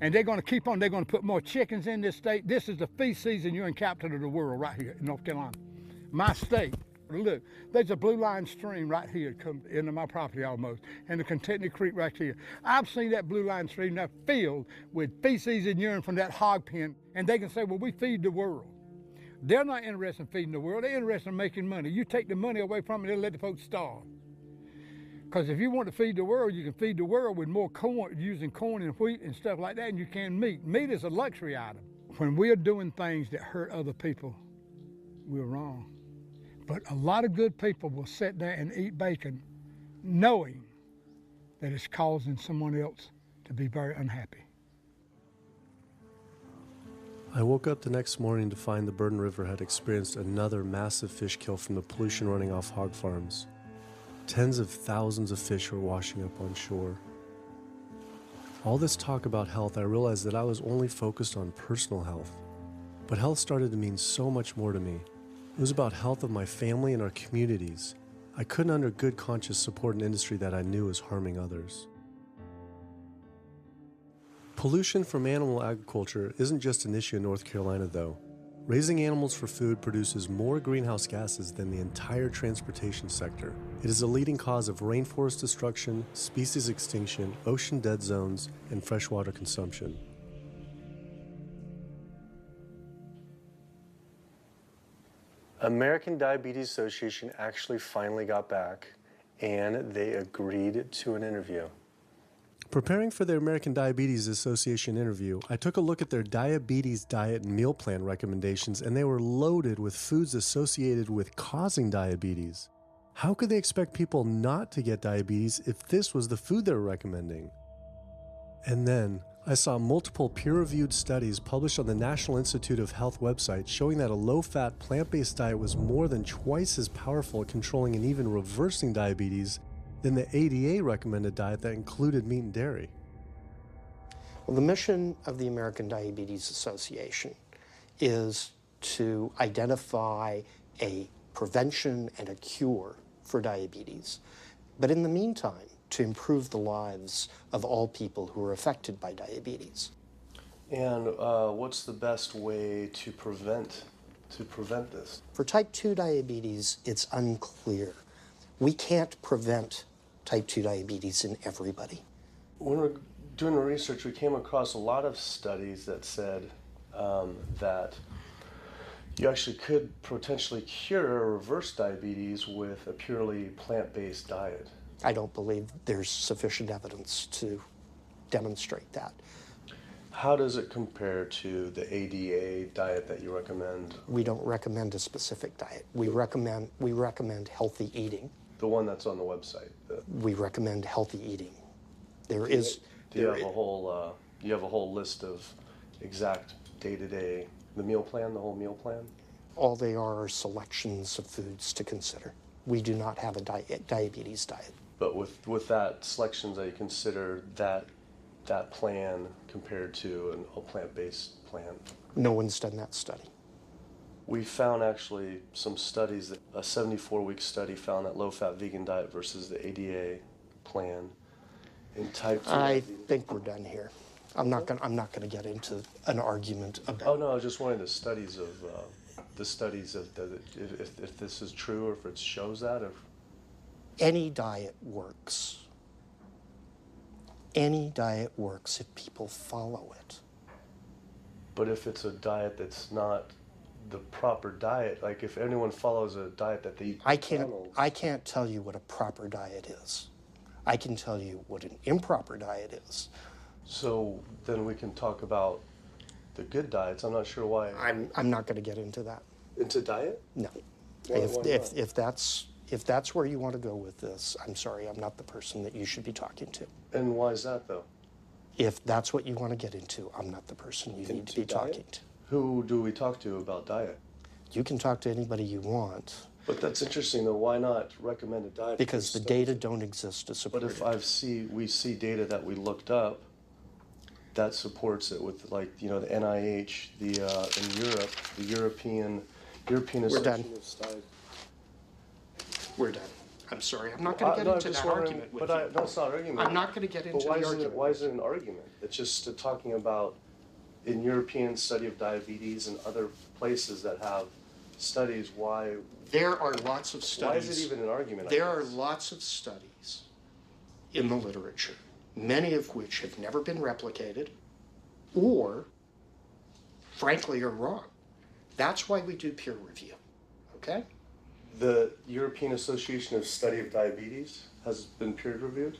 And they're going to keep on. They're going to put more chickens in this state. This is the feast season. You're in capital of the world right here in North Carolina. My state. Look, there's a blue line stream right here come into my property almost, and the Contentney Creek right here. I've seen that blue line stream now filled with feces and urine from that hog pen, and they can say, well, we feed the world. They're not interested in feeding the world. They're interested in making money. You take the money away from them, they'll let the folks starve. Because if you want to feed the world, you can feed the world with more corn, using corn and wheat and stuff like that, and you can meat. Meat is a luxury item. When we're doing things that hurt other people, we're wrong. But a lot of good people will sit there and eat bacon knowing that it's causing someone else to be very unhappy. I woke up the next morning to find the Burden River had experienced another massive fish kill from the pollution running off hog farms. Tens of thousands of fish were washing up on shore. All this talk about health, I realized that I was only focused on personal health. But health started to mean so much more to me. It was about health of my family and our communities. I couldn't under good conscience support an industry that I knew was harming others. Pollution from animal agriculture isn't just an issue in North Carolina, though. Raising animals for food produces more greenhouse gases than the entire transportation sector. It is a leading cause of rainforest destruction, species extinction, ocean dead zones, and freshwater consumption. American Diabetes Association actually finally got back, and they agreed to an interview. Preparing for their American Diabetes Association interview, I took a look at their diabetes diet and meal plan recommendations, and they were loaded with foods associated with causing diabetes. How could they expect people not to get diabetes if this was the food they were recommending? And then, I saw multiple peer-reviewed studies published on the National Institute of Health website showing that a low-fat, plant-based diet was more than twice as powerful at controlling and even reversing diabetes than the ADA recommended diet that included meat and dairy. Well, the mission of the American Diabetes Association is to identify a prevention and a cure for diabetes. But in the meantime, to improve the lives of all people who are affected by diabetes. And what's the best way to prevent this? For type 2 diabetes, it's unclear. We can't prevent type 2 diabetes in everybody. When we're doing the research, we came across a lot of studies that said that you actually could potentially cure or reverse diabetes with a purely plant-based diet. I don't believe there's sufficient evidence to demonstrate that. How does it compare to the ADA diet that you recommend? We don't recommend a specific diet. We recommend healthy eating. The one that's on the website. We recommend healthy eating. Do you have a whole list of exact day-to-day, the meal plan, the whole meal plan? All they are selections of foods to consider. We do not have a diabetes diet. But with that selections, that you consider that plan compared to a plant-based plan? No one's done that study. We found actually some studies, that a 74-week study found that low-fat vegan diet versus the ADA plan in type 2. I think we're done here. I'm not gonna get into an argument about. Oh no, I was just wondering the studies of if this is true or if it shows that. Any diet works. Any diet works if people follow it. But if it's a diet that's not the proper diet, like if anyone follows a diet that they eat I can't tell you what a proper diet is. I can tell you what an improper diet is. So then we can talk about the good diets. I'm not sure why. I'm not going to get into that. Into diet? No. Why not? If that's where you want to go with this, I'm sorry, I'm not the person that you should be talking to. And why is that, though? If that's what you want to get into, I'm not the person you need to be talking to. Who do we talk to about diet? You can talk to anybody you want. But that's interesting, though. Why not recommend a diet? Because the data don't exist to support it. But if we see data that we looked up that supports it with, like, you know, the NIH, in Europe, the European Association of Studies. We're done. I'm sorry. I'm not going to get into that argument with you. No, it's not an argument. I'm not going to get into the argument. Why is it an argument? It's just talking about in European study of diabetes and other places that have studies, why... There are lots of studies. Why is it even an argument? There are lots of studies in the literature, many of which have never been replicated or, frankly, are wrong. That's why we do peer review, okay? The European Association of Study of Diabetes has been peer reviewed?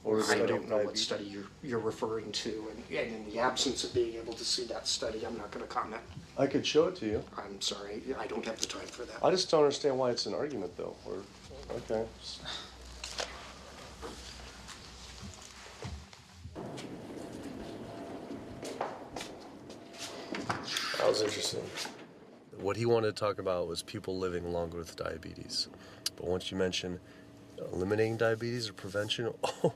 Or I don't know what study you're referring to, and in the absence of being able to see that study, I'm not going to comment. I could show it to you. I'm sorry, I don't have the time for that. I just don't understand why it's an argument, though. Okay. That was interesting. What he wanted to talk about was people living longer with diabetes. But once you mention eliminating diabetes or prevention, oh,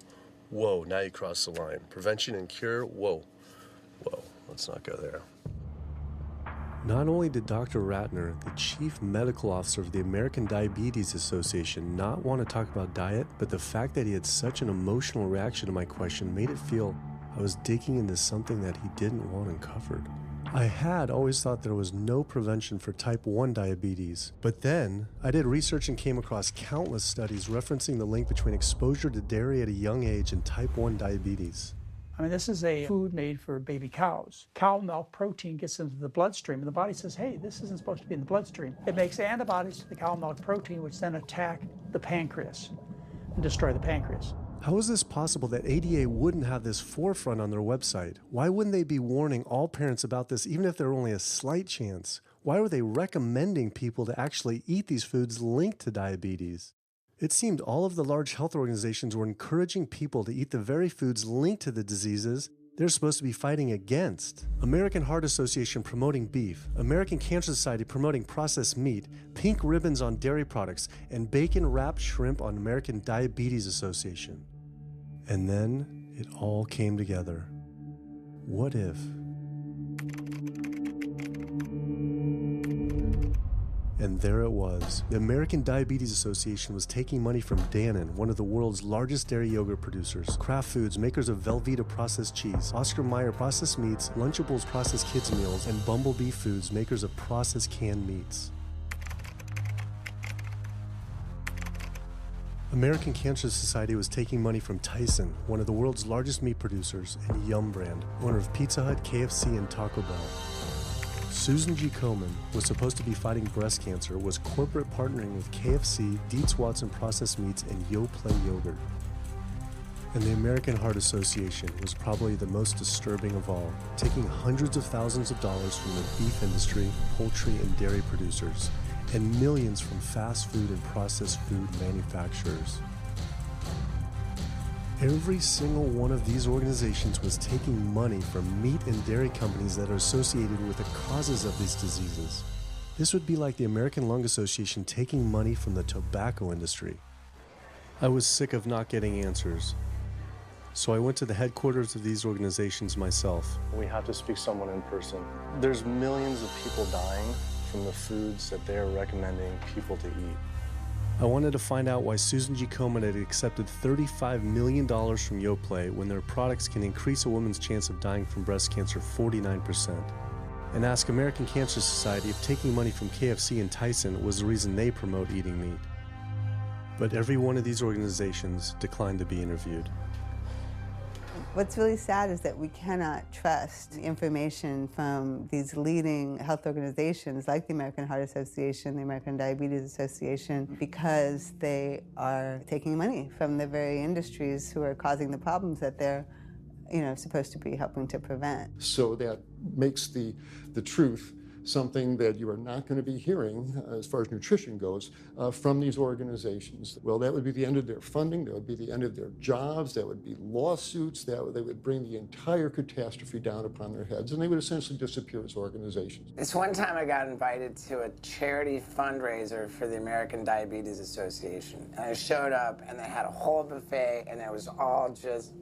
whoa, now you cross the line. Prevention and cure, whoa, let's not go there. Not only did Dr. Ratner, the chief medical officer of the American Diabetes Association, not want to talk about diet, but the fact that he had such an emotional reaction to my question made it feel I was digging into something that he didn't want uncovered. I had always thought there was no prevention for type 1 diabetes, but then I did research and came across countless studies referencing the link between exposure to dairy at a young age and type 1 diabetes. I mean, this is a food made for baby cows. Cow milk protein gets into the bloodstream, and the body says, hey, this isn't supposed to be in the bloodstream. It makes antibodies to the cow milk protein, which then attack the pancreas and destroy the pancreas. How is this possible that ADA wouldn't have this forefront on their website? Why wouldn't they be warning all parents about this, even if there were only a slight chance? Why were they recommending people to actually eat these foods linked to diabetes? It seemed all of the large health organizations were encouraging people to eat the very foods linked to the diseases they're supposed to be fighting against. American Heart Association promoting beef, American Cancer Society promoting processed meat, pink ribbons on dairy products, and bacon-wrapped shrimp on American Diabetes Association. And then it all came together. What if? And there it was. The American Diabetes Association was taking money from Dannon, one of the world's largest dairy yogurt producers, Kraft Foods, makers of Velveeta processed cheese, Oscar Mayer processed meats, Lunchables processed kids meals, and Bumblebee Foods, makers of processed canned meats. American Cancer Society was taking money from Tyson, one of the world's largest meat producers, and Yum Brand, owner of Pizza Hut, KFC, and Taco Bell. Susan G. Komen was supposed to be fighting breast cancer, was corporate partnering with KFC, Dietz Watson Processed Meats, and Yoplait Yogurt. And the American Heart Association was probably the most disturbing of all, taking hundreds of thousands of dollars from the beef industry, poultry, and dairy producers, and millions from fast food and processed food manufacturers. Every single one of these organizations was taking money from meat and dairy companies that are associated with the causes of these diseases. This would be like the American Lung Association taking money from the tobacco industry. I was sick of not getting answers, so I went to the headquarters of these organizations myself. We have to speak to someone in person. There's millions of people dying from the foods that they're recommending people to eat. I wanted to find out why Susan G. Komen had accepted $35 million from Yoplait when their products can increase a woman's chance of dying from breast cancer 49%. And ask American Cancer Society if taking money from KFC and Tyson was the reason they promote eating meat. but every one of these organizations declined to be interviewed. What's really sad is that we cannot trust information from these leading health organizations like the American Heart Association, the American Diabetes Association, because they are taking money from the very industries who are causing the problems that they're supposed to be helping to prevent. So that makes the truth something that you are not going to be hearing, as far as nutrition goes, from these organizations. Well, that would be the end of their funding, that would be the end of their jobs, that would be lawsuits, they would bring the entire catastrophe down upon their heads, and they would essentially disappear as organizations. This one time I got invited to a charity fundraiser for the American Diabetes Association, and I showed up, and they had a whole buffet, and it was all just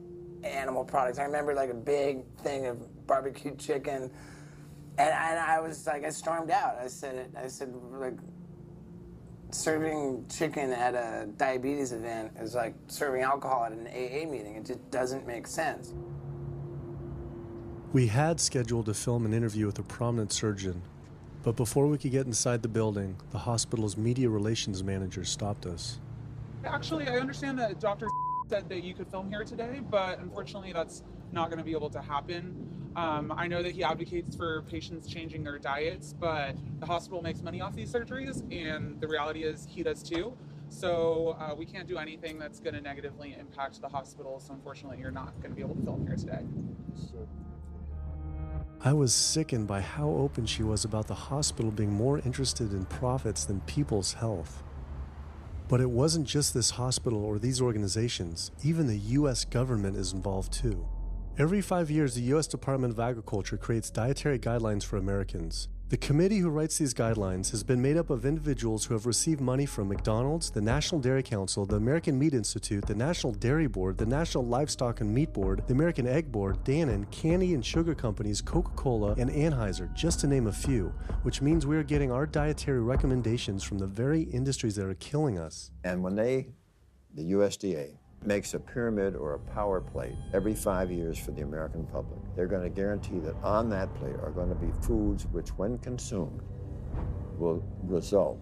animal products. I remember like a big thing of barbecued chicken, and I was like, I stormed out. I said, like, serving chicken at a diabetes event is like serving alcohol at an AA meeting. It just doesn't make sense. We had scheduled to film an interview with a prominent surgeon, but before we could get inside the building, the hospital's media relations manager stopped us. Actually, I understand that Dr. said that you could film here today, but unfortunately that's not going to be able to happen. I know that he advocates for patients changing their diets, but the hospital makes money off these surgeries, and the reality is he does too. So we can't do anything that's going to negatively impact the hospital, so unfortunately you're not going to be able to film here today. I was sickened by how open she was about the hospital being more interested in profits than people's health. But it wasn't just this hospital or these organizations. Even the U.S. government is involved too. Every 5 years, the U.S. Department of Agriculture creates dietary guidelines for Americans. The committee who writes these guidelines has been made up of individuals who have received money from McDonald's, the National Dairy Council, the American Meat Institute, the National Dairy Board, the National Livestock and Meat Board, the American Egg Board, Dannon, candy and sugar companies, Coca-Cola, and Anheuser, just to name a few, which means we are getting our dietary recommendations from the very industries that are killing us. And when the USDA, makes a pyramid or a power plate every 5 years for the American public, they're going to guarantee that on that plate are going to be foods which, when consumed, will result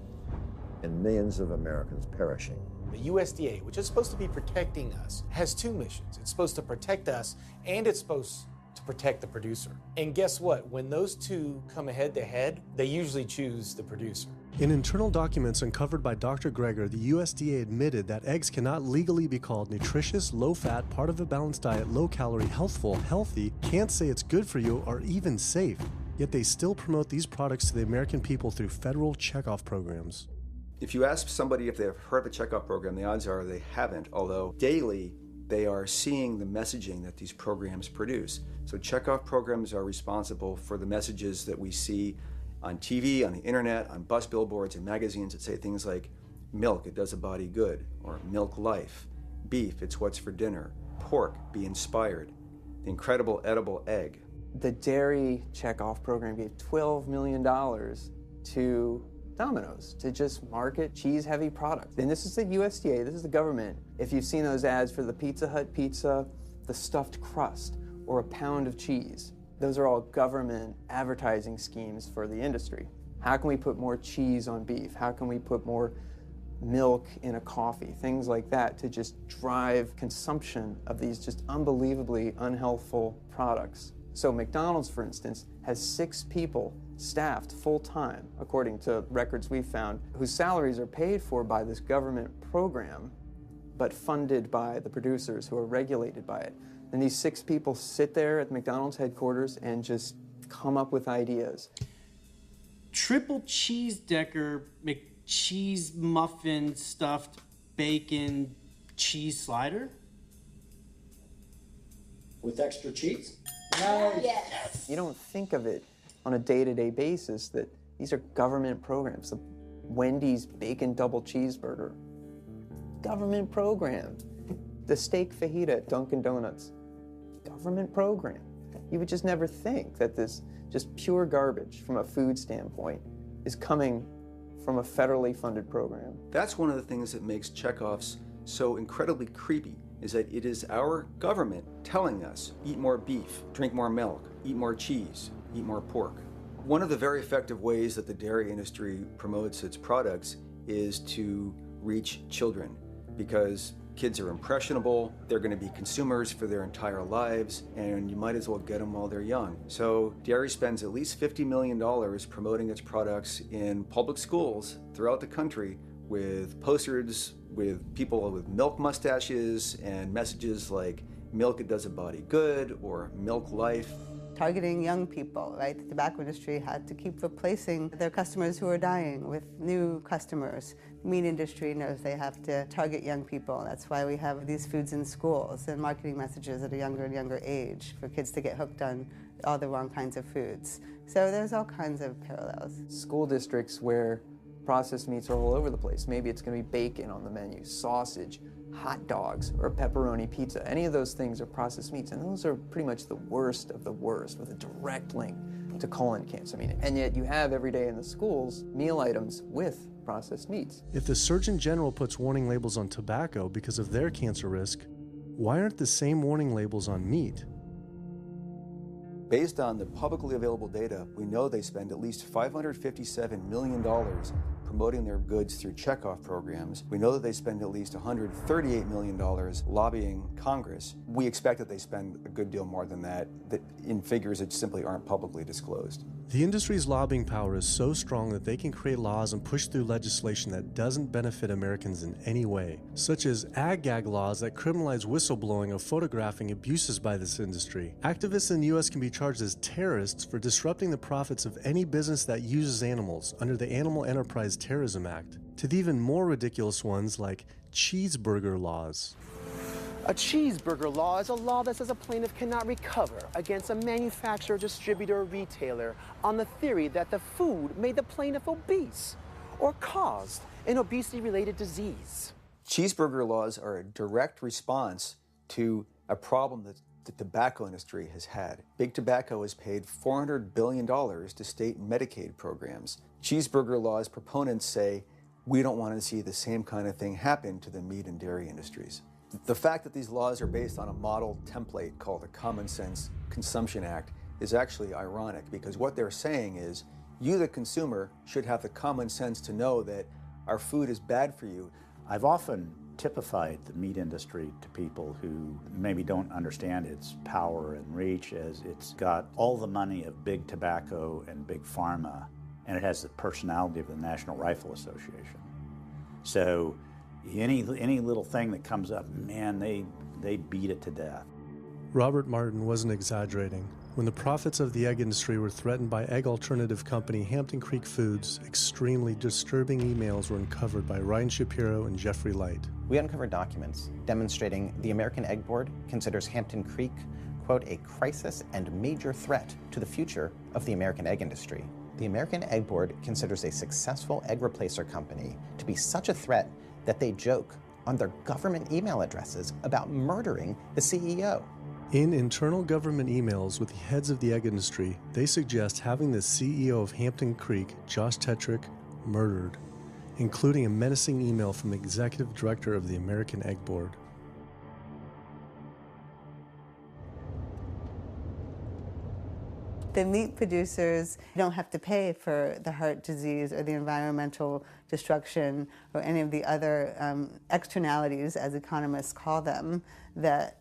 in millions of Americans perishing. The USDA, which is supposed to be protecting us, has two missions. It's supposed to protect us, and it's supposed to protect the producer. And guess what? When those two come head to head, they usually choose the producer. In internal documents uncovered by Dr. Greger, the USDA admitted that eggs cannot legally be called nutritious, low-fat, part of a balanced diet, low-calorie, healthful, healthy, can't say it's good for you, or even safe. Yet they still promote these products to the American people through federal checkoff programs. If you ask somebody if they've heard the checkoff program, the odds are they haven't, although daily they are seeing the messaging that these programs produce. So checkoff programs are responsible for the messages that we see on TV, on the internet, on bus billboards and magazines that say things like, milk, it does a body good, or milk life, beef, it's what's for dinner, pork, be inspired, the incredible edible egg. The dairy checkoff program gave $12 million to Domino's to just market cheese-heavy products. And this is the USDA, this is the government. If you've seen those ads for the Pizza Hut pizza, the stuffed crust, or a pound of cheese, those are all government advertising schemes for the industry. How can we put more cheese on beef? How can we put more milk in a coffee? Things like that to just drive consumption of these just unbelievably unhealthful products. So McDonald's, for instance, has 6 people staffed full-time, according to records we found, whose salaries are paid for by this government program, but funded by the producers who are regulated by it. And these 6 people sit there at McDonald's headquarters and just come up with ideas. Triple cheese decker McCheese muffin stuffed bacon cheese slider? With extra cheese? Nice. Yes. You don't think of it on a day-to-day basis that these are government programs. The Wendy's bacon double cheeseburger, government program. The steak fajita at Dunkin' Donuts, government program. You would just never think that this just pure garbage from a food standpoint is coming from a federally funded program. That's one of the things that makes checkoffs so incredibly creepy, is that it is our government telling us, eat more beef, drink more milk, eat more cheese, eat more pork. One of the very effective ways that the dairy industry promotes its products is to reach children. because kids are impressionable, they're going to be consumers for their entire lives, and you might as well get them while they're young. So dairy spends at least $50 million promoting its products in public schools throughout the country with posters with people with milk mustaches and messages like milk, it does a body good, or milk life. Targeting young people, right? The tobacco industry had to keep replacing their customers who are dying with new customers. The meat industry knows they have to target young people. That's why we have these foods in schools and marketing messages at a younger and younger age for kids to get hooked on all the wrong kinds of foods. So there's all kinds of parallels. School districts where processed meats are all over the place. Maybe it's going to be bacon on the menu, sausage, hot dogs, or pepperoni pizza. Any of those things are processed meats, and those are pretty much the worst of the worst with a direct link to colon cancer. And yet you have every day in the schools meal items with processed meats. If the Surgeon General puts warning labels on tobacco because of their cancer risk, why aren't the same warning labels on meat? Based on the publicly available data, we know they spend at least $557 million promoting their goods through checkoff programs. We know that they spend at least $138 million lobbying Congress. We expect that they spend a good deal more than that in figures that simply aren't publicly disclosed. The industry's lobbying power is so strong that they can create laws and push through legislation that doesn't benefit Americans in any way, such as ag-gag laws that criminalize whistleblowing or photographing abuses by this industry. Activists in the U.S. can be charged as terrorists for disrupting the profits of any business that uses animals under the Animal Enterprise Terrorism Act, to the even more ridiculous ones like cheeseburger laws. A cheeseburger law is a law that says a plaintiff cannot recover against a manufacturer, distributor, or retailer on the theory that the food made the plaintiff obese or caused an obesity-related disease. Cheeseburger laws are a direct response to a problem that the tobacco industry has had. Big Tobacco has paid $400 billion to state Medicaid programs. Cheeseburger laws proponents say, we don't want to see the same kind of thing happen to the meat and dairy industries. The fact that these laws are based on a model template called the Common Sense Consumption Act is actually ironic, because what they're saying is, you, the consumer, should have the common sense to know that our food is bad for you. I've often typified the meat industry to people who maybe don't understand its power and reach, as it's got all the money of big tobacco and big pharma, and it has the personality of the National Rifle Association. So any little thing that comes up, man, they beat it to death. Robert Martin wasn't exaggerating. When the profits of the egg industry were threatened by egg alternative company Hampton Creek Foods, extremely disturbing emails were uncovered by Ryan Shapiro and Jeffrey Light. We uncovered documents demonstrating the American Egg Board considers Hampton Creek, quote, a crisis and major threat to the future of the American egg industry. The American Egg Board considers a successful egg replacer company to be such a threat that they joke on their government email addresses about murdering the CEO. In internal government emails with the heads of the egg industry, they suggest having the CEO of Hampton Creek, Josh Tetrick, murdered, including a menacing email from the executive director of the American Egg Board. The meat producers don't have to pay for the heart disease or the environmental destruction or any of the other externalities, as economists call them, that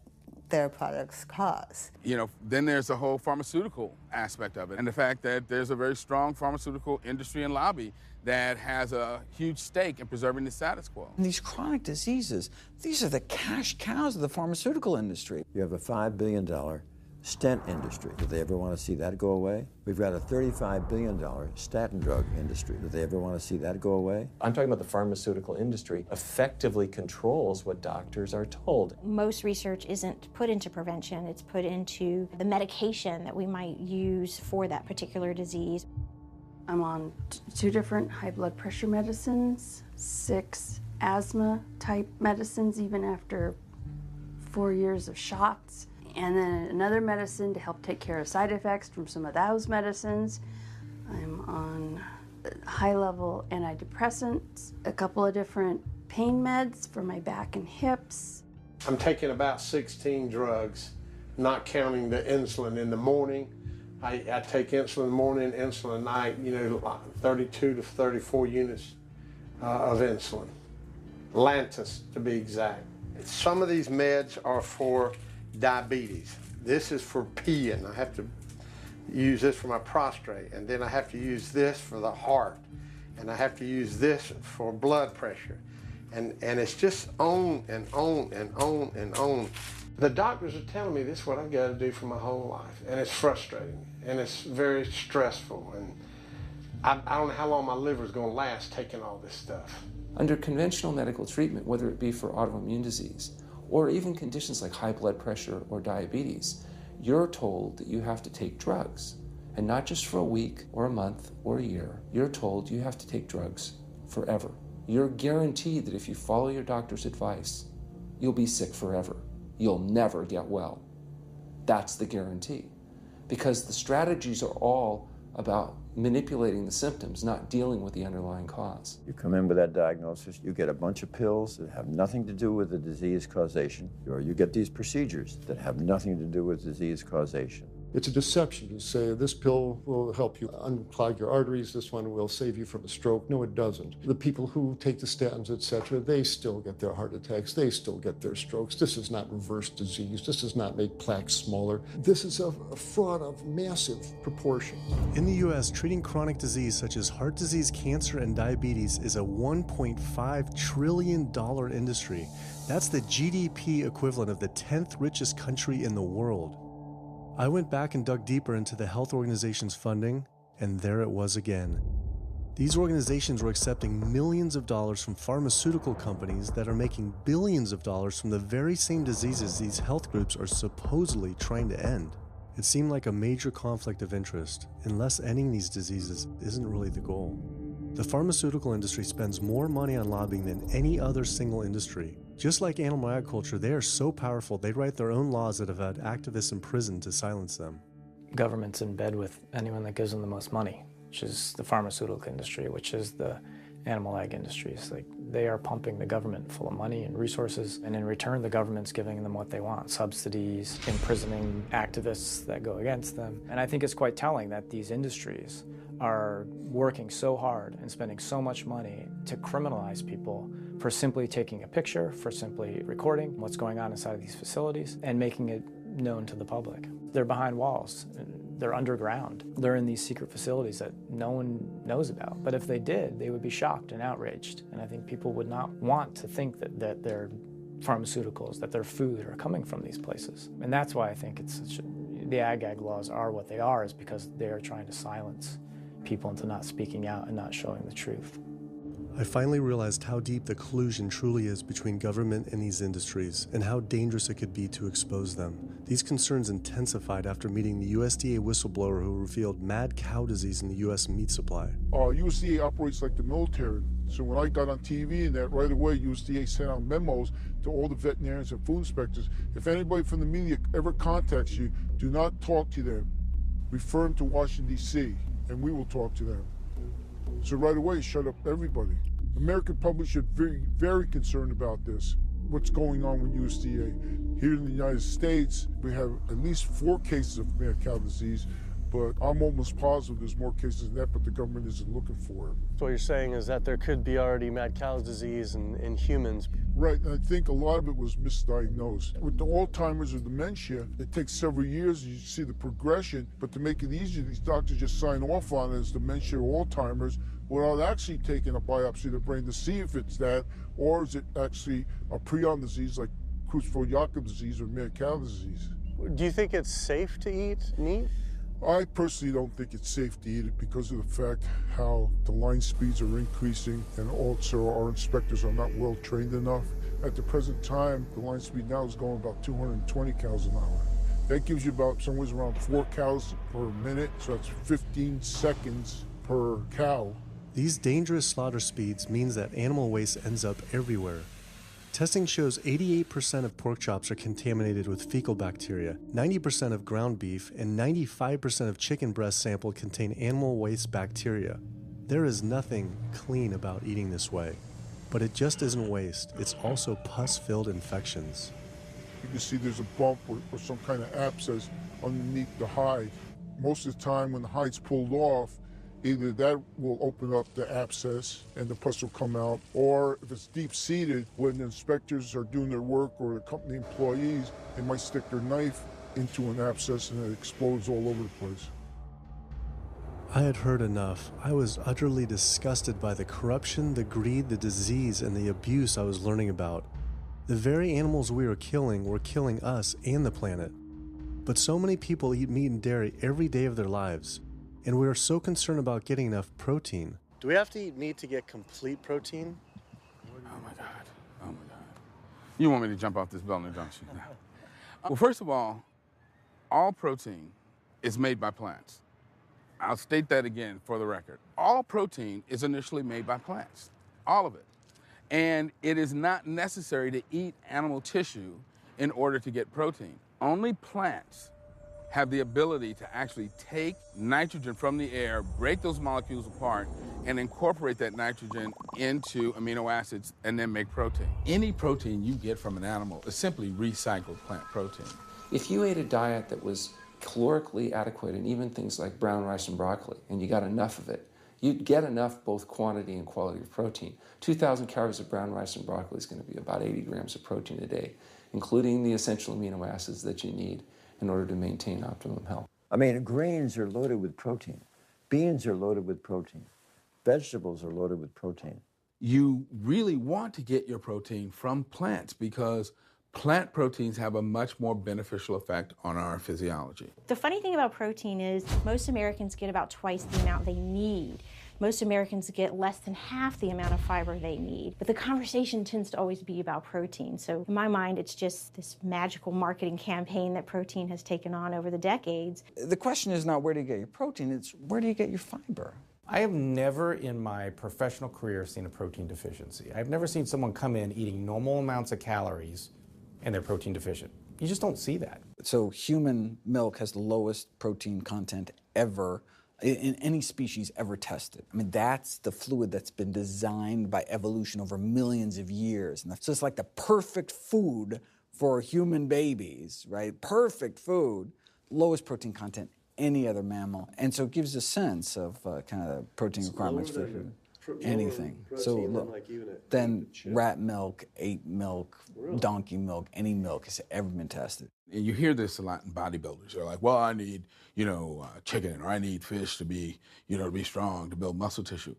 their products cause. You know, then there's the whole pharmaceutical aspect of it, and the fact that there's a very strong pharmaceutical industry and lobby that has a huge stake in preserving the status quo. And these chronic diseases, these are the cash cows of the pharmaceutical industry. You have a $5 billion stent industry. Do they ever want to see that go away? We've got a $35 billion statin drug industry. Do they ever want to see that go away? I'm talking about the pharmaceutical industry effectively controls what doctors are told. Most research isn't put into prevention, it's put into the medication that we might use for that particular disease. I'm on 2 different high blood pressure medicines, 6 asthma type medicines, even after 4 years of shots. And then another medicine to help take care of side effects from some of those medicines. I'm on high-level antidepressants, a couple of different pain meds for my back and hips. I'm taking about 16 drugs, not counting the insulin in the morning. I take insulin in the morning, insulin at night, 32 to 34 units of insulin. Lantus to be exact. Some of these meds are for diabetes. This is for peeing. I have to use this for my prostate, and then I have to use this for the heart, and I have to use this for blood pressure. And it's just on and on and on and on. The doctors are telling me this is what I've got to do for my whole life, and it's frustrating, and it's very stressful, and I don't know how long my liver is going to last taking all this stuff. Under conventional medical treatment, whether it be for autoimmune disease or even conditions like high blood pressure or diabetes, you're told that you have to take drugs, and not just for a week or a month or a year. You're told you have to take drugs forever. You're guaranteed that if you follow your doctor's advice, you'll be sick forever. You'll never get well. That's the guarantee. Because the strategies are all about manipulating the symptoms, not dealing with the underlying cause. You come in with that diagnosis, you get a bunch of pills that have nothing to do with the disease causation, or you get these procedures that have nothing to do with disease causation. It's a deception to say this pill will help you unclog your arteries, this one will save you from a stroke. No, it doesn't. The people who take the statins, etc., they still get their heart attacks, they still get their strokes. This does not reverse disease. This does not make plaques smaller. This is a fraud of massive proportions. In the U.S., treating chronic disease such as heart disease, cancer, and diabetes is a $1.5 trillion industry. That's the GDP equivalent of the 10th richest country in the world. I went back and dug deeper into the health organizations' funding, and there it was again. These organizations were accepting millions of dollars from pharmaceutical companies that are making billions of dollars from the very same diseases these health groups are supposedly trying to end. It seemed like a major conflict of interest, unless ending these diseases isn't really the goal. The pharmaceutical industry spends more money on lobbying than any other single industry. Just like animal agriculture, they are so powerful they write their own laws that have had activists in prison to silence them. Government's in bed with anyone that gives them the most money, which is the pharmaceutical industry, which is the animal ag industries. Like, they are pumping the government full of money and resources, and in return the government's giving them what they want: subsidies, imprisoning activists that go against them. And I think it's quite telling that these industries are working so hard and spending so much money to criminalize people for simply taking a picture, for simply recording what's going on inside of these facilities and making it known to the public. They're behind walls, they're underground, they're in these secret facilities that no one knows about. But if they did, they would be shocked and outraged. And I think people would not want to think that their pharmaceuticals, that their food are coming from these places. And that's why I think the ag laws are what they are, is because they are trying to silence people into not speaking out and not showing the truth. I finally realized how deep the collusion truly is between government and these industries, and how dangerous it could be to expose them. These concerns intensified after meeting the USDA whistleblower who revealed mad cow disease in the U.S. meat supply. USDA operates like the military. So when I got on TV and that, right away USDA sent out memos to all the veterinarians and food inspectors. If anybody from the media ever contacts you, do not talk to them. Refer them to Washington, D.C., and we will talk to them. So right away, shut up everybody. American public should be very concerned about this, what's going on with USDA. Here in the United States, we have at least 4 cases of mad cow disease, but I'm almost positive there's more cases than that, but the government isn't looking for it. So what you're saying is that there could be already mad cow disease in humans. Right, and I think a lot of it was misdiagnosed. With the Alzheimer's or dementia, it takes several years, you see the progression, but to make it easier, these doctors just sign off on it as dementia or Alzheimer's without actually taking a biopsy of the brain to see if it's that, or is it actually a prion disease like Creutzfeldt-Jakob disease or mad cow disease. Do you think it's safe to eat meat? I personally don't think it's safe to eat it because of the fact how the line speeds are increasing, and also our inspectors are not well trained enough. At the present time, the line speed now is going about 220 cows an hour. That gives you about somewhere around 4 cows per minute, so that's 15 seconds per cow. These dangerous slaughter speeds means that animal waste ends up everywhere. Testing shows 88% of pork chops are contaminated with fecal bacteria, 90% of ground beef, and 95% of chicken breast sample contain animal waste bacteria. There is nothing clean about eating this way. But it just isn't waste, it's also pus-filled infections. You can see there's a bump or some kind of abscess underneath the hide. Most of the time when the hide's pulled off, Either that will open up the abscess and the pus will come out, or if it's deep-seated, when the inspectors are doing their work or the company employees, they might stick their knife into an abscess and it explodes all over the place. I had heard enough. I was utterly disgusted by the corruption, the greed, the disease, and the abuse I was learning about. The very animals we were killing us and the planet. But so many people eat meat and dairy every day of their lives, and we are so concerned about getting enough protein. Do we have to eat meat to get complete protein? Oh my God. Oh my God. You want me to jump off this building, don't you? Well, first of all protein is made by plants. I'll state that again for the record. All protein is initially made by plants, all of it. And it is not necessary to eat animal tissue in order to get protein. Only plants have the ability to actually take nitrogen from the air, break those molecules apart, and incorporate that nitrogen into amino acids and then make protein. Any protein you get from an animal is simply recycled plant protein. If you ate a diet that was calorically adequate, and even things like brown rice and broccoli, and you got enough of it, you'd get enough both quantity and quality of protein. 2,000 calories of brown rice and broccoli is going to be about 80 grams of protein a day, including the essential amino acids that you need in order to maintain optimum health. I mean, grains are loaded with protein. Beans are loaded with protein. Vegetables are loaded with protein. You really want to get your protein from plants because plant proteins have a much more beneficial effect on our physiology. The funny thing about protein is most Americans get about twice the amount they need. Most Americans get less than half the amount of fiber they need. But the conversation tends to always be about protein. So in my mind, it's just this magical marketing campaign that protein has taken on over the decades. The question is not where do you get your protein, it's where do you get your fiber? I have never in my professional career seen a protein deficiency. I've never seen someone come in eating normal amounts of calories and they're protein deficient. You just don't see that. So human milk has the lowest protein content ever in any species ever tested. I mean, that's the fluid that's been designed by evolution over millions of years. And so it's like the perfect food for human babies, right? Perfect food, lowest protein content any other mammal. And so it gives a sense of kind of the protein requirements for food. Anything. So then rat milk, ape milk, donkey milk, any milk has ever been tested. And you hear this a lot in bodybuilders. They're like, well, I need, chicken, or I need fish to be, to be strong, to build muscle tissue.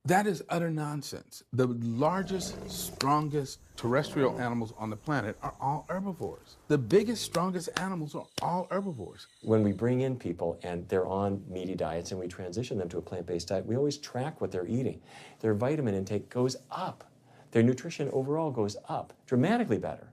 That is utter nonsense. The largest, strongest terrestrial animals on the planet are all herbivores. The biggest, strongest animals are all herbivores. When we bring in people and they're on meaty diets and we transition them to a plant-based diet, we always track what they're eating. Their vitamin intake goes up. Their nutrition overall goes up, dramatically better.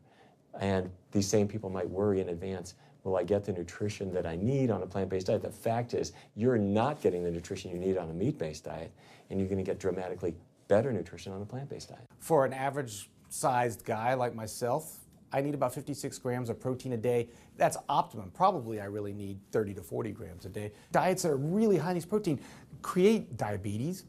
And these same people might worry in advance, will I get the nutrition that I need on a plant-based diet? The fact is, you're not getting the nutrition you need on a meat-based diet, and you're going to get dramatically better nutrition on a plant-based diet. For an average-sized guy like myself, I need about 56 grams of protein a day. That's optimum. Probably I really need 30 to 40 grams a day. Diets that are really high in these protein create diabetes,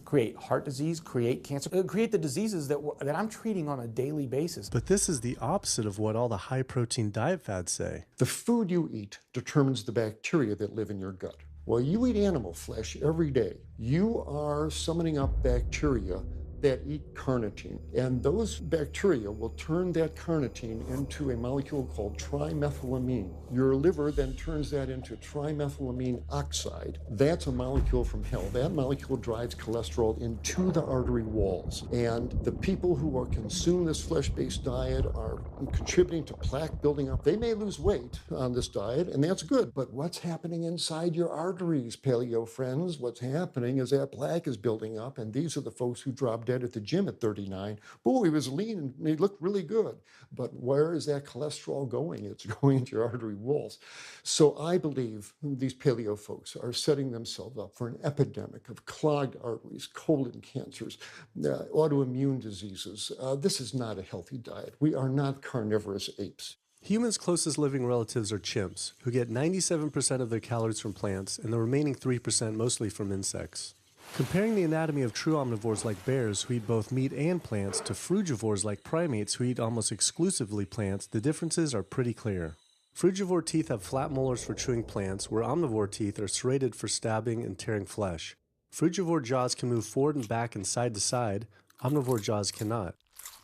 create heart disease, create cancer, create the diseases that I'm treating on a daily basis. But this is the opposite of what all the high-protein diet fads say. The food you eat determines the bacteria that live in your gut. While you eat animal flesh every day, you are summoning up bacteria that eat carnitine. And those bacteria will turn that carnitine into a molecule called trimethylamine. Your liver then turns that into trimethylamine oxide. That's a molecule from hell. That molecule drives cholesterol into the artery walls. And the people who are consuming this flesh-based diet are contributing to plaque building up. They may lose weight on this diet, and that's good. But what's happening inside your arteries, paleo friends? What's happening is that plaque is building up, and these are the folks who drop dead at the gym at 39. Boy, he was lean and he looked really good. But where is that cholesterol going? It's going into your artery walls. So I believe these paleo folks are setting themselves up for an epidemic of clogged arteries, colon cancers, autoimmune diseases. This is not a healthy diet. We are not carnivorous apes. Humans' closest living relatives are chimps, who get 97% of their calories from plants and the remaining 3% mostly from insects. Comparing the anatomy of true omnivores like bears, who eat both meat and plants, to frugivores like primates, who eat almost exclusively plants, the differences are pretty clear. Frugivore teeth have flat molars for chewing plants, where omnivore teeth are serrated for stabbing and tearing flesh. Frugivore jaws can move forward and back and side to side. Omnivore jaws cannot.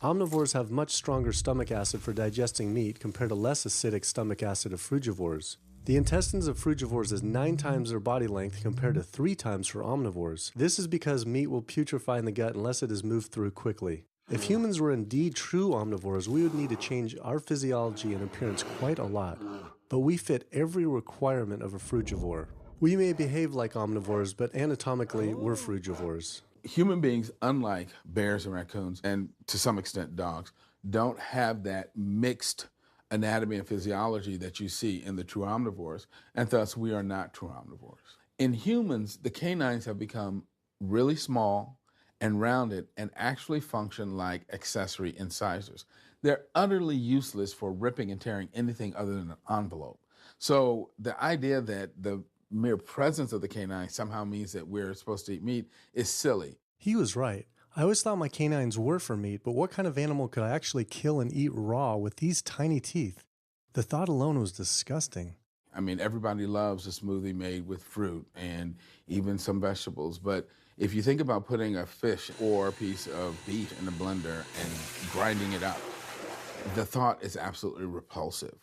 Omnivores have much stronger stomach acid for digesting meat compared to less acidic stomach acid of frugivores. The intestines of frugivores is 9 times their body length compared to 3 times for omnivores. This is because meat will putrefy in the gut unless it is moved through quickly. If humans were indeed true omnivores, we would need to change our physiology and appearance quite a lot. But we fit every requirement of a frugivore. We may behave like omnivores, but anatomically, we're frugivores. Human beings, unlike bears and raccoons, and to some extent dogs, don't have that mixed anatomy and physiology that you see in the true omnivores, and thus we are not true omnivores. In humans, the canines have become really small and rounded and actually function like accessory incisors. They're utterly useless for ripping and tearing anything other than an envelope. So the idea that the mere presence of the canine somehow means that we're supposed to eat meat is silly. He was right. I always thought my canines were for meat, but what kind of animal could I actually kill and eat raw with these tiny teeth? The thought alone was disgusting. I mean, everybody loves a smoothie made with fruit and even some vegetables, but if you think about putting a fish or a piece of beef in a blender and grinding it up, the thought is absolutely repulsive.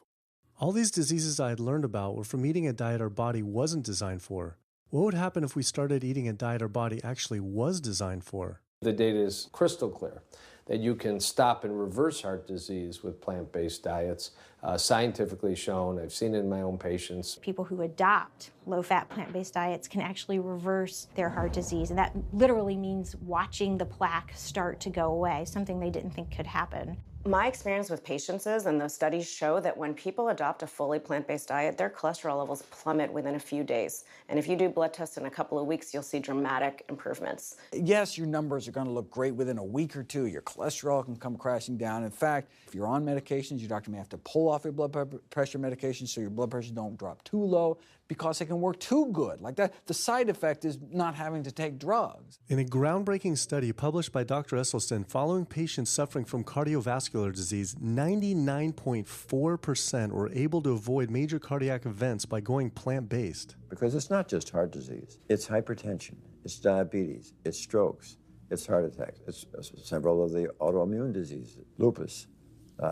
All these diseases I had learned about were from eating a diet our body wasn't designed for. What would happen if we started eating a diet our body actually was designed for? The data is crystal clear that you can stop and reverse heart disease with plant-based diets, scientifically shown. I've seen it in my own patients. People who adopt low-fat plant-based diets can actually reverse their heart disease, and that literally means watching the plaque start to go away, something they didn't think could happen. My experience with patients is, and those studies show, that when people adopt a fully plant-based diet, their cholesterol levels plummet within a few days. And if you do blood tests in a couple of weeks, you'll see dramatic improvements. Yes, your numbers are going to look great within a week or two. Your cholesterol can come crashing down. In fact, if you're on medications, your doctor may have to pull off your blood pressure medication so your blood pressure don't drop too low because it can work too good. Like that, the side effect is not having to take drugs. In a groundbreaking study published by Dr. Esselstyn following patients suffering from cardiovascular disease, 99.4% were able to avoid major cardiac events by going plant-based. Because it's not just heart disease. It's hypertension, it's diabetes, it's strokes, it's heart attacks, it's several of the autoimmune diseases, lupus,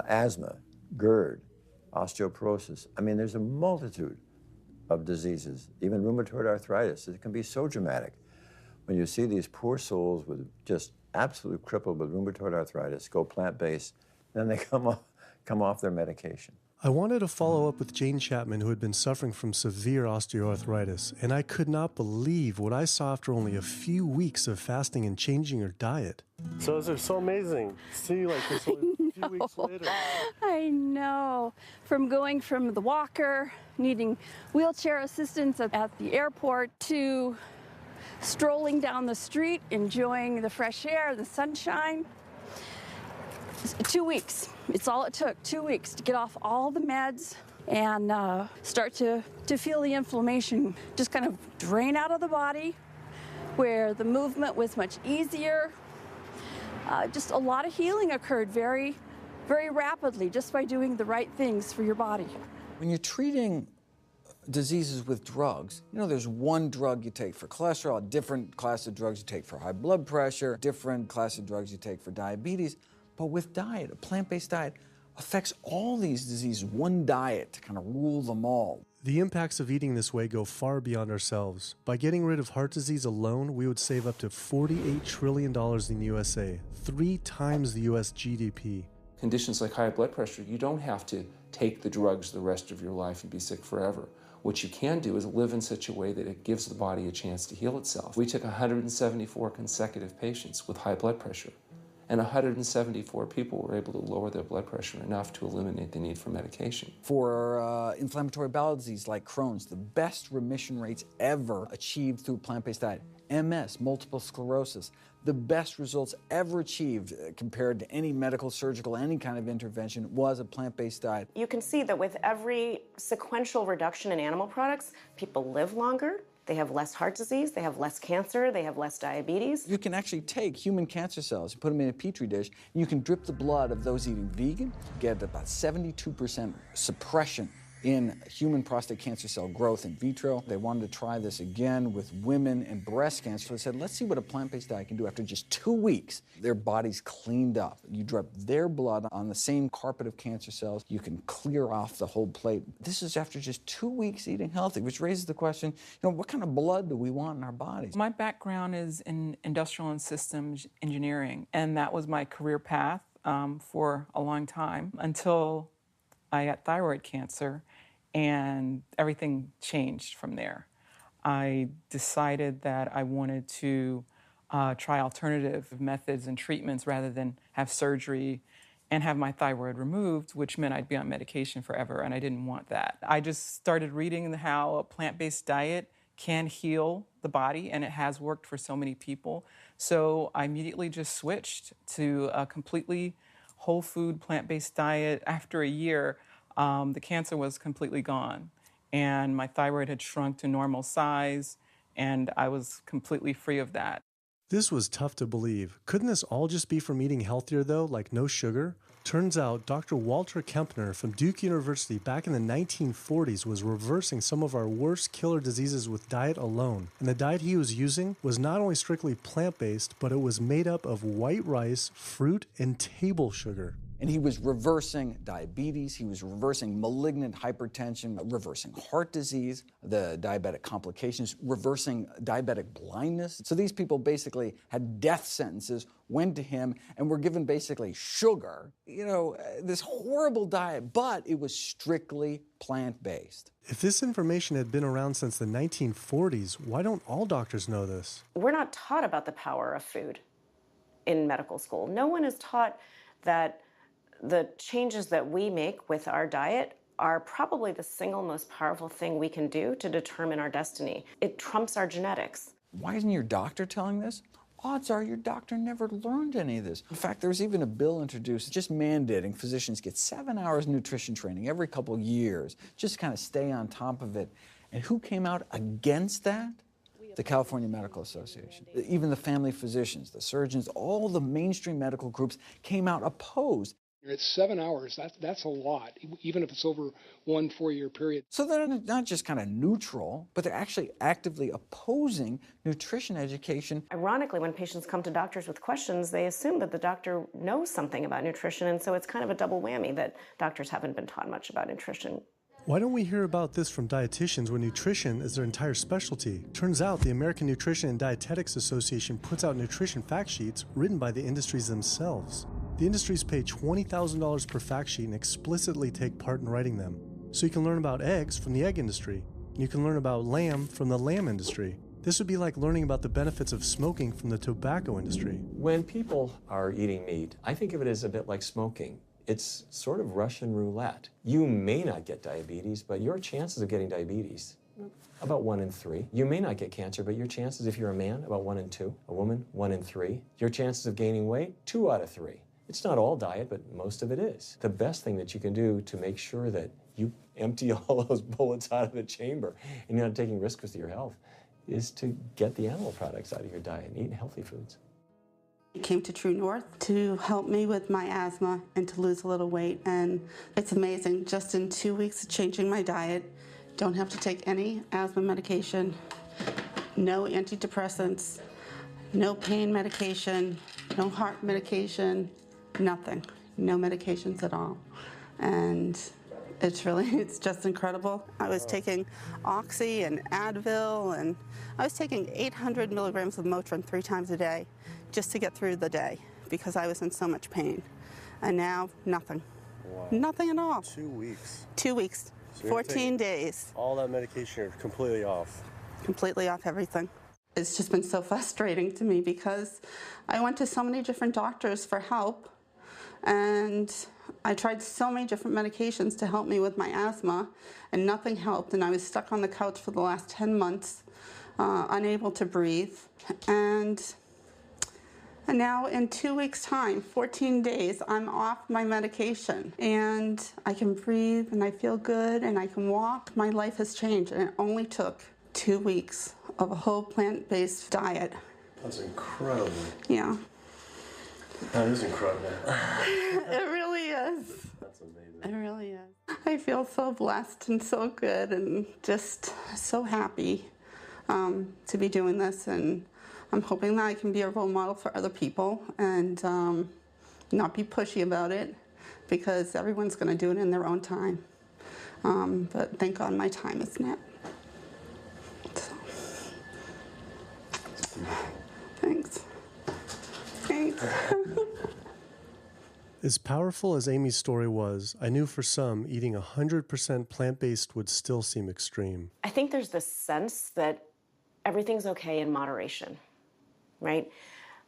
asthma, GERD, osteoporosis. I mean, there's a multitude of diseases, even rheumatoid arthritis. It can be so dramatic. When you see these poor souls with just absolutely crippled with rheumatoid arthritis go plant-based, then they come off their medication. I wanted to follow up with Jane Chapman, who had been suffering from severe osteoarthritis, and I could not believe what I saw after only a few weeks of fasting and changing her diet. So it's so amazing to see like this only a few weeks later. I know. From going from the walker, needing wheelchair assistance at the airport, to strolling down the street, enjoying the fresh air, the sunshine. 2 weeks. It's all it took, 2 weeks to get off all the meds and start to feel the inflammation just kind of drain out of the body, where the movement was much easier. Just a lot of healing occurred very, very rapidly just by doing the right things for your body. When you're treating diseases with drugs, you know, there's one drug you take for cholesterol, a different class of drugs you take for high blood pressure, different class of drugs you take for diabetes. But with diet, a plant-based diet affects all these diseases, one diet to kind of rule them all. The impacts of eating this way go far beyond ourselves. By getting rid of heart disease alone, we would save up to $48 trillion in the USA, 3 times the US GDP. Conditions like high blood pressure, you don't have to take the drugs the rest of your life and be sick forever. What you can do is live in such a way that it gives the body a chance to heal itself. We took 174 consecutive patients with high blood pressure, and 174 people were able to lower their blood pressure enough to eliminate the need for medication. For inflammatory bowel disease like Crohn's, the best remission rates ever achieved through a plant-based diet. MS, multiple sclerosis, the best results ever achieved compared to any medical, surgical, any kind of intervention was a plant-based diet. You can see that with every sequential reduction in animal products, people live longer, they have less heart disease, they have less cancer, they have less diabetes. You can actually take human cancer cells and put them in a petri dish, and you can drip the blood of those eating vegan, get about 72% suppression in human prostate cancer cell growth in vitro. They wanted to try this again with women and breast cancer. So they said, let's see what a plant-based diet can do. After just 2 weeks, their bodies cleaned up. You drop their blood on the same carpet of cancer cells. You can clear off the whole plate. This is after just 2 weeks eating healthy, which raises the question, what kind of blood do we want in our bodies? My background is in industrial and systems engineering, and that was my career path for a long time until I got thyroid cancer, and everything changed from there. I decided that I wanted to try alternative methods and treatments rather than have surgery and have my thyroid removed, which meant I'd be on medication forever, and I didn't want that. I just started reading how a plant-based diet can heal the body, and it has worked for so many people. So I immediately just switched to a completely whole food plant-based diet. After a year, the cancer was completely gone, and my thyroid had shrunk to normal size, and I was completely free of that. This was tough to believe. Couldn't this all just be from eating healthier, though, like no sugar? Turns out Dr. Walter Kempner from Duke University back in the 1940s was reversing some of our worst killer diseases with diet alone. And the diet he was using was not only strictly plant-based, but it was made up of white rice, fruit, and table sugar. And he was reversing diabetes, he was reversing malignant hypertension, reversing heart disease, the diabetic complications, reversing diabetic blindness. So these people basically had death sentences, went to him, and were given basically sugar, this horrible diet, but it was strictly plant-based. If this information had been around since the 1940s, why don't all doctors know this? We're not taught about the power of food in medical school. No one is taught that the changes that we make with our diet are probably the single most powerful thing we can do to determine our destiny. It trumps our genetics. Why isn't your doctor telling this? Odds are your doctor never learned any of this. In fact, there was even a bill introduced just mandating physicians get 7 hours nutrition training every couple of years, just kind of stay on top of it. And who came out against that? The California Medical Association. Even the family physicians, the surgeons, all the mainstream medical groups came out opposed. It's 7 hours. That's a lot, even if it's over 1 4-year period. So they're not just kind of neutral, but they're actually actively opposing nutrition education. Ironically, when patients come to doctors with questions, they assume that the doctor knows something about nutrition, and so it's kind of a double whammy that doctors haven't been taught much about nutrition. Why don't we hear about this from dietitians when nutrition is their entire specialty? Turns out the American Nutrition and Dietetics Association puts out nutrition fact sheets written by the industries themselves. The industries pay $20,000 per fact sheet and explicitly take part in writing them. So you can learn about eggs from the egg industry, and you can learn about lamb from the lamb industry. This would be like learning about the benefits of smoking from the tobacco industry. When people are eating meat, I think of it as a bit like smoking. It's sort of Russian roulette. You may not get diabetes, but your chances of getting diabetes, about 1 in 3. You may not get cancer, but your chances, if you're a man, about 1 in 2. A woman, 1 in 3. Your chances of gaining weight, 2 out of 3. It's not all diet, but most of it is. The best thing that you can do to make sure that you empty all those bullets out of the chamber and you're not taking risks with your health is to get the animal products out of your diet and eat healthy foods. I came to True North to help me with my asthma and to lose a little weight, and it's amazing. Just in 2 weeks of changing my diet, don't have to take any asthma medication, no antidepressants, no pain medication, no heart medication, nothing, no medications at all. And it's just incredible. I was taking Oxy and Advil, and I was taking 800 milligrams of Motrin 3 times a day just to get through the day because I was in so much pain. And now, nothing. Wow. Nothing at all. 2 weeks. 2 weeks, So 14 days. All that medication, you're completely off. Completely off everything. It's just been so frustrating to me because I went to so many different doctors for help, and I tried so many different medications to help me with my asthma, and nothing helped, and I was stuck on the couch for the last 10 months, unable to breathe. And now in 2 weeks' time, 14 days, I'm off my medication, and I can breathe, and I feel good, and I can walk. My life has changed, and it only took 2 weeks of a whole plant-based diet. That's incredible. Yeah. That is incredible. It really is. is. That's amazing. It really is. I feel so blessed and so good and just so happy to be doing this, and I'm hoping that I can be a role model for other people and not be pushy about it, because everyone's going to do it in their own time. But thank God my time is now. So. Thanks. Thanks. As powerful as Amy's story was, I knew for some, eating 100% plant-based would still seem extreme. I think there's this sense that everything's okay in moderation, right?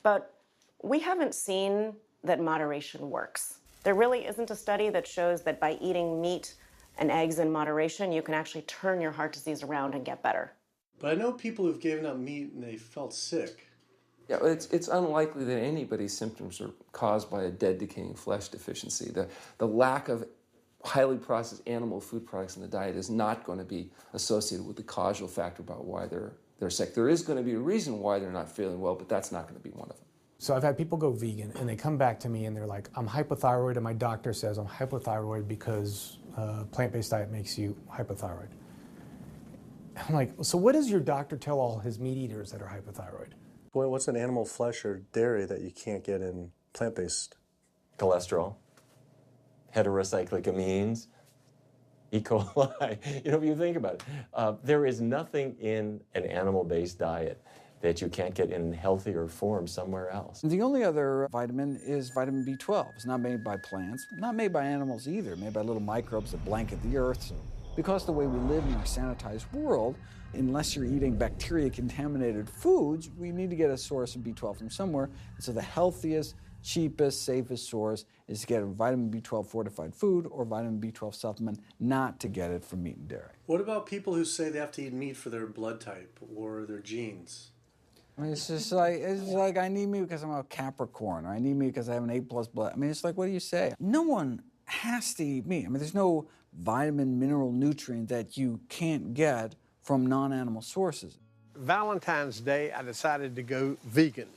But we haven't seen that moderation works. There really isn't a study that shows that by eating meat and eggs in moderation, you can actually turn your heart disease around and get better. But I know people who've given up meat and they felt sick. Yeah, it's unlikely that anybody's symptoms are caused by a dead, decaying flesh deficiency. The lack of highly processed animal food products in the diet is not going to be associated with the causal factor about why they're sick. There is going to be a reason why they're not feeling well, but that's not going to be one of them. So I've had people go vegan, and they come back to me, and they're like, I'm hypothyroid, and my doctor says I'm hypothyroid because plant-based diet makes you hypothyroid. I'm like, so what does your doctor tell all his meat eaters that are hypothyroid? Boy, what's an animal flesh or dairy that you can't get in plant-based? Cholesterol, heterocyclic amines, E. coli. You know, if you think about it, there is nothing in an animal-based diet that you can't get in healthier form somewhere else. The only other vitamin is vitamin B12. It's not made by plants, not made by animals either, made by little microbes that blanket the earth. So because the way we live in our sanitized world, unless you're eating bacteria-contaminated foods, we need to get a source of B12 from somewhere. And so the healthiest, cheapest, safest source is to get a vitamin B12 fortified food or vitamin B12 supplement, not to get it from meat and dairy. What about people who say they have to eat meat for their blood type or their genes? I mean, it's like I need meat because I'm a Capricorn, or I need meat because I have an A+ blood. I mean, it's like, what do you say? No one has to eat meat. I mean, there's no vitamin, mineral, nutrient that you can't get from non-animal sources. Valentine's Day, I decided to go vegan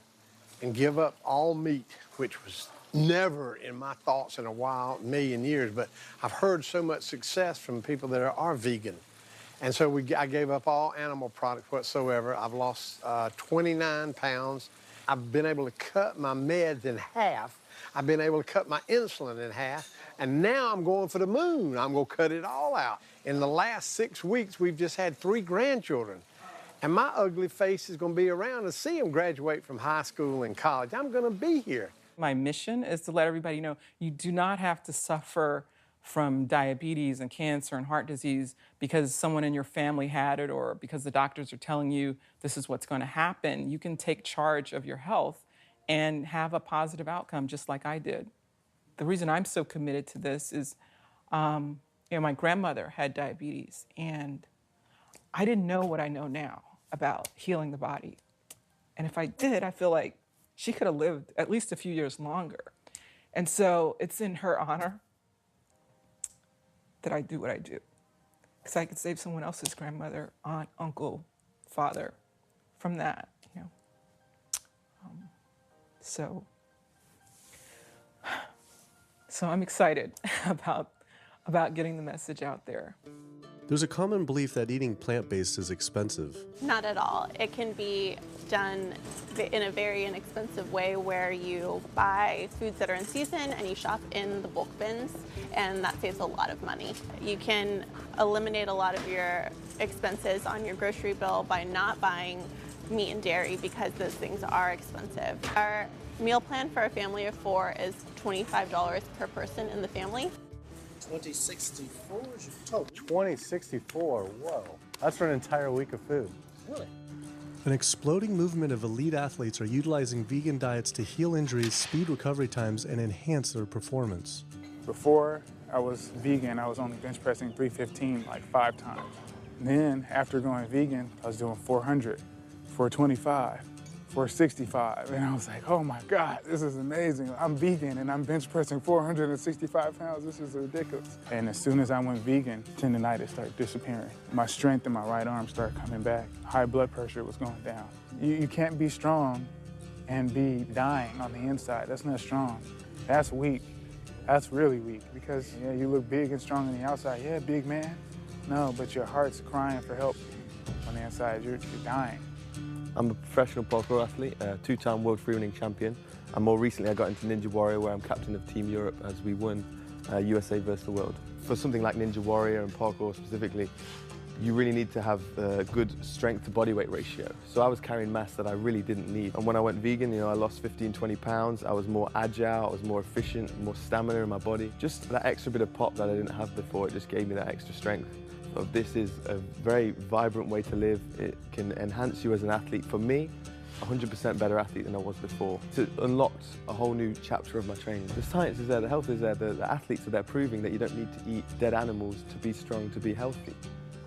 and give up all meat, which was never in my thoughts in a while, million years, but I've heard so much success from people that are vegan. And so I gave up all animal products whatsoever. I've lost 29 pounds. I've been able to cut my meds in half. I've been able to cut my insulin in half. And now I'm going for the moon. I'm going to cut it all out. In the last 6 weeks, we've just had 3 grandchildren. And my ugly face is going to be around to see them graduate from high school and college. I'm going to be here. My mission is to let everybody know you do not have to suffer from diabetes and cancer and heart disease because someone in your family had it or because the doctors are telling you this is what's going to happen. You can take charge of your health and have a positive outcome just like I did. The reason I'm so committed to this is, my grandmother had diabetes and I didn't know what I know now about healing the body. And if I did, I feel like she could have lived at least a few years longer. And so it's in her honor that I do what I do. Because I could save someone else's grandmother, aunt, uncle, father from that, So I'm excited about getting the message out there. There's a common belief that eating plant-based is expensive. Not at all. It can be done in a very inexpensive way where you buy foods that are in season and you shop in the bulk bins, and that saves a lot of money. You can eliminate a lot of your expenses on your grocery bill by not buying meat and dairy because those things are expensive. Our meal plan for a family of 4 is $25 per person in the family. 2064 is your total. 2064, whoa. That's for an entire week of food. Really? An exploding movement of elite athletes are utilizing vegan diets to heal injuries, speed recovery times, and enhance their performance. Before I was vegan, I was only bench pressing 315 like 5 times. Then after going vegan, I was doing 400, 425, 465, and I was like, oh my God, this is amazing. I'm vegan and I'm bench pressing 465 pounds. This is ridiculous. And as soon as I went vegan, tendonitis started disappearing. My strength in my right arm started coming back. High blood pressure was going down. You can't be strong and be dying on the inside. That's not strong. That's weak. That's really weak because yeah, you look big and strong on the outside. Yeah, big man. No, but your heart's crying for help on the inside. You're dying. I'm a professional parkour athlete, a two-time world freerunning champion, and more recently I got into Ninja Warrior, where I'm captain of Team Europe as we won USA versus the world. For something like Ninja Warrior and parkour specifically, you really need to have a good strength to body weight ratio. So I was carrying mass that I really didn't need. And when I went vegan, I lost 15, 20 pounds. I was more agile, I was more efficient, more stamina in my body. Just that extra bit of pop that I didn't have before, it just gave me that extra strength. So this is a very vibrant way to live. It can enhance you as an athlete. For me, 100% better athlete than I was before. It unlocked a whole new chapter of my training. The science is there, the health is there, the athletes are there proving that you don't need to eat dead animals to be strong, to be healthy.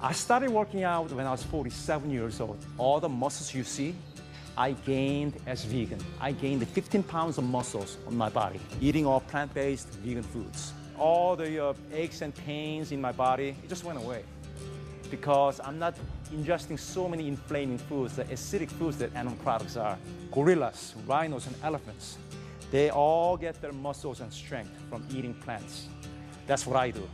I started working out when I was 47 years old. All the muscles you see, I gained as vegan. I gained 15 pounds of muscles on my body, eating all plant-based vegan foods. All the aches and pains in my body, it just went away. Because I'm not ingesting so many inflaming foods, the acidic foods that animal products are. Gorillas, rhinos, and elephants, they all get their muscles and strength from eating plants. That's what I do.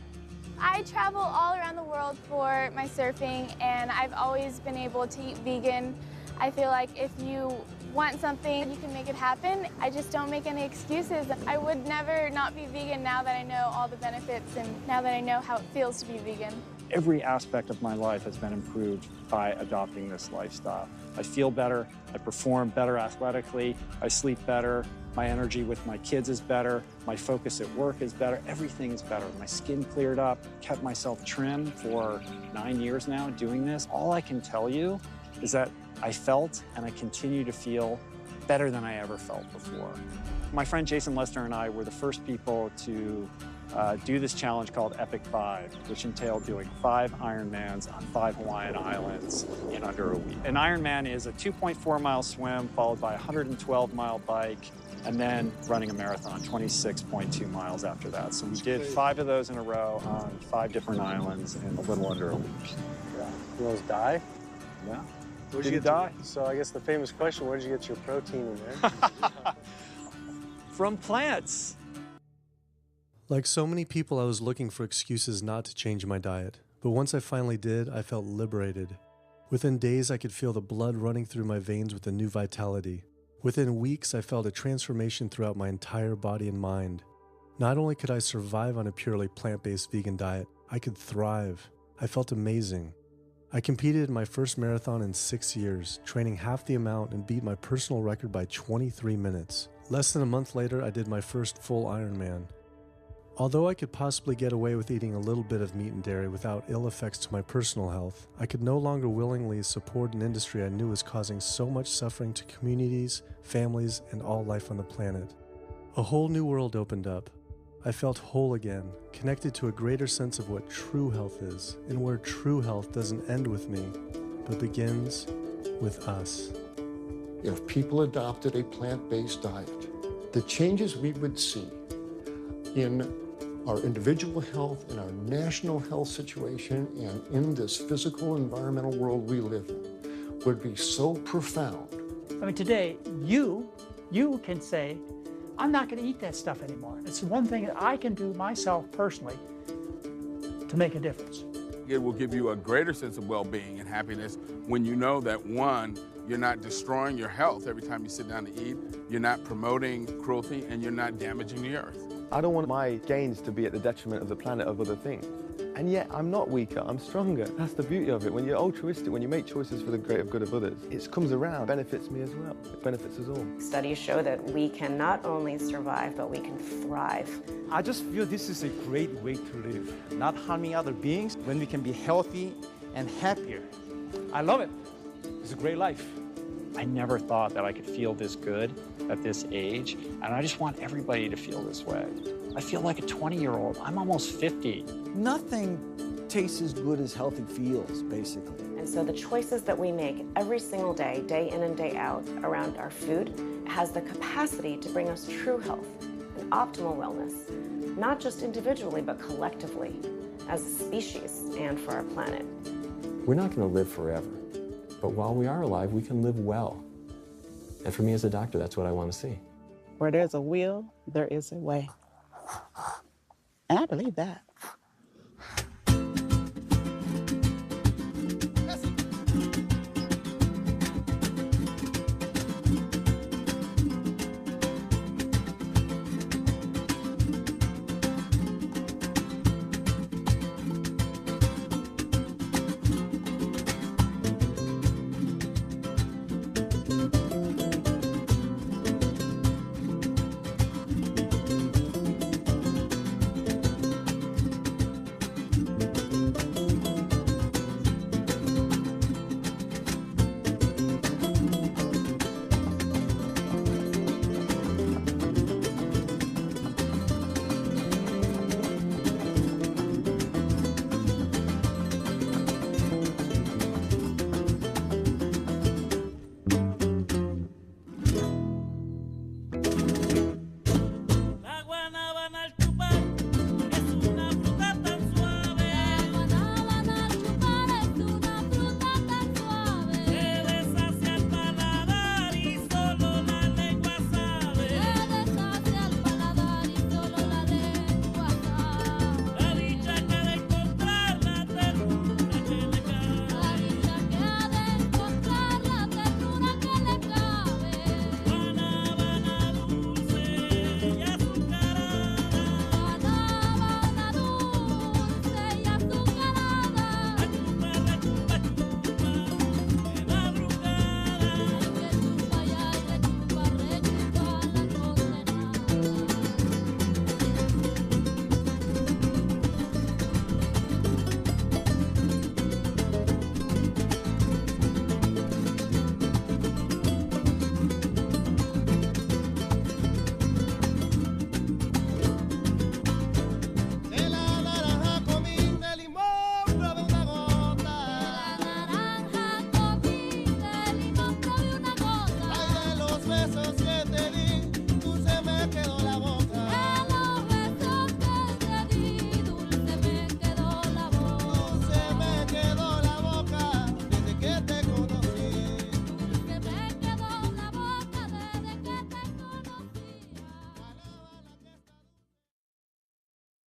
I travel all around the world for my surfing, and I've always been able to eat vegan. I feel like if you want something, you can make it happen. I just don't make any excuses. I would never not be vegan now that I know all the benefits and now that I know how it feels to be vegan. Every aspect of my life has been improved by adopting this lifestyle. I feel better, I perform better athletically, I sleep better, my energy with my kids is better, my focus at work is better, everything is better. My skin cleared up, kept myself trim for 9 years now doing this. All I can tell you is that I felt and I continue to feel better than I ever felt before. My friend Jason Lester and I were the first people to do this challenge called Epic 5, which entailed doing 5 Ironmans on 5 Hawaiian islands in under a week. An Ironman is a 2.4-mile swim followed by a 112-mile bike and then running a marathon, 26.2 miles after that. So we did 5 of those in a row on 5 different islands in a little under a week. Yeah. You almost die? Yeah. Where'd you die? So I guess the famous question, where did you get your protein in there? From plants. Like so many people, I was looking for excuses not to change my diet. But once I finally did, I felt liberated. Within days, I could feel the blood running through my veins with a new vitality. Within weeks, I felt a transformation throughout my entire body and mind. Not only could I survive on a purely plant-based vegan diet, I could thrive. I felt amazing. I competed in my first marathon in 6 years, training half the amount and beat my personal record by 23 minutes. Less than a month later, I did my first full Ironman. Although I could possibly get away with eating a little bit of meat and dairy without ill effects to my personal health, I could no longer willingly support an industry I knew was causing so much suffering to communities, families, and all life on the planet. A whole new world opened up. I felt whole again, connected to a greater sense of what true health is, and where true health doesn't end with me, but begins with us. If people adopted a plant-based diet, the changes we would see in our individual health, in our national health situation, and in this physical environmental world we live in would be so profound. I mean, today, you can say, I'm not going to eat that stuff anymore. It's one thing that I can do myself personally to make a difference. It will give you a greater sense of well-being and happiness when you know that, one, you're not destroying your health every time you sit down to eat, you're not promoting cruelty, and you're not damaging the earth. I don't want my gains to be at the detriment of the planet of other things. And yet, I'm not weaker, I'm stronger. That's the beauty of it. When you're altruistic, when you make choices for the greater good of others, it comes around, benefits me as well. It benefits us all. Studies show that we can not only survive, but we can thrive. I just feel this is a great way to live, not harming other beings, when we can be healthy and happier. I love it. It's a great life. I never thought that I could feel this good at this age, and I just want everybody to feel this way. I feel like a 20-year-old. I'm almost 50. Nothing tastes as good as healthy feels, basically. And so the choices that we make every single day, day in and day out, around our food, has the capacity to bring us true health and optimal wellness, not just individually, but collectively, as a species and for our planet. We're not going to live forever. But while we are alive, we can live well. And for me as a doctor, that's what I want to see. Where there's a will, there is a way. And I believe that.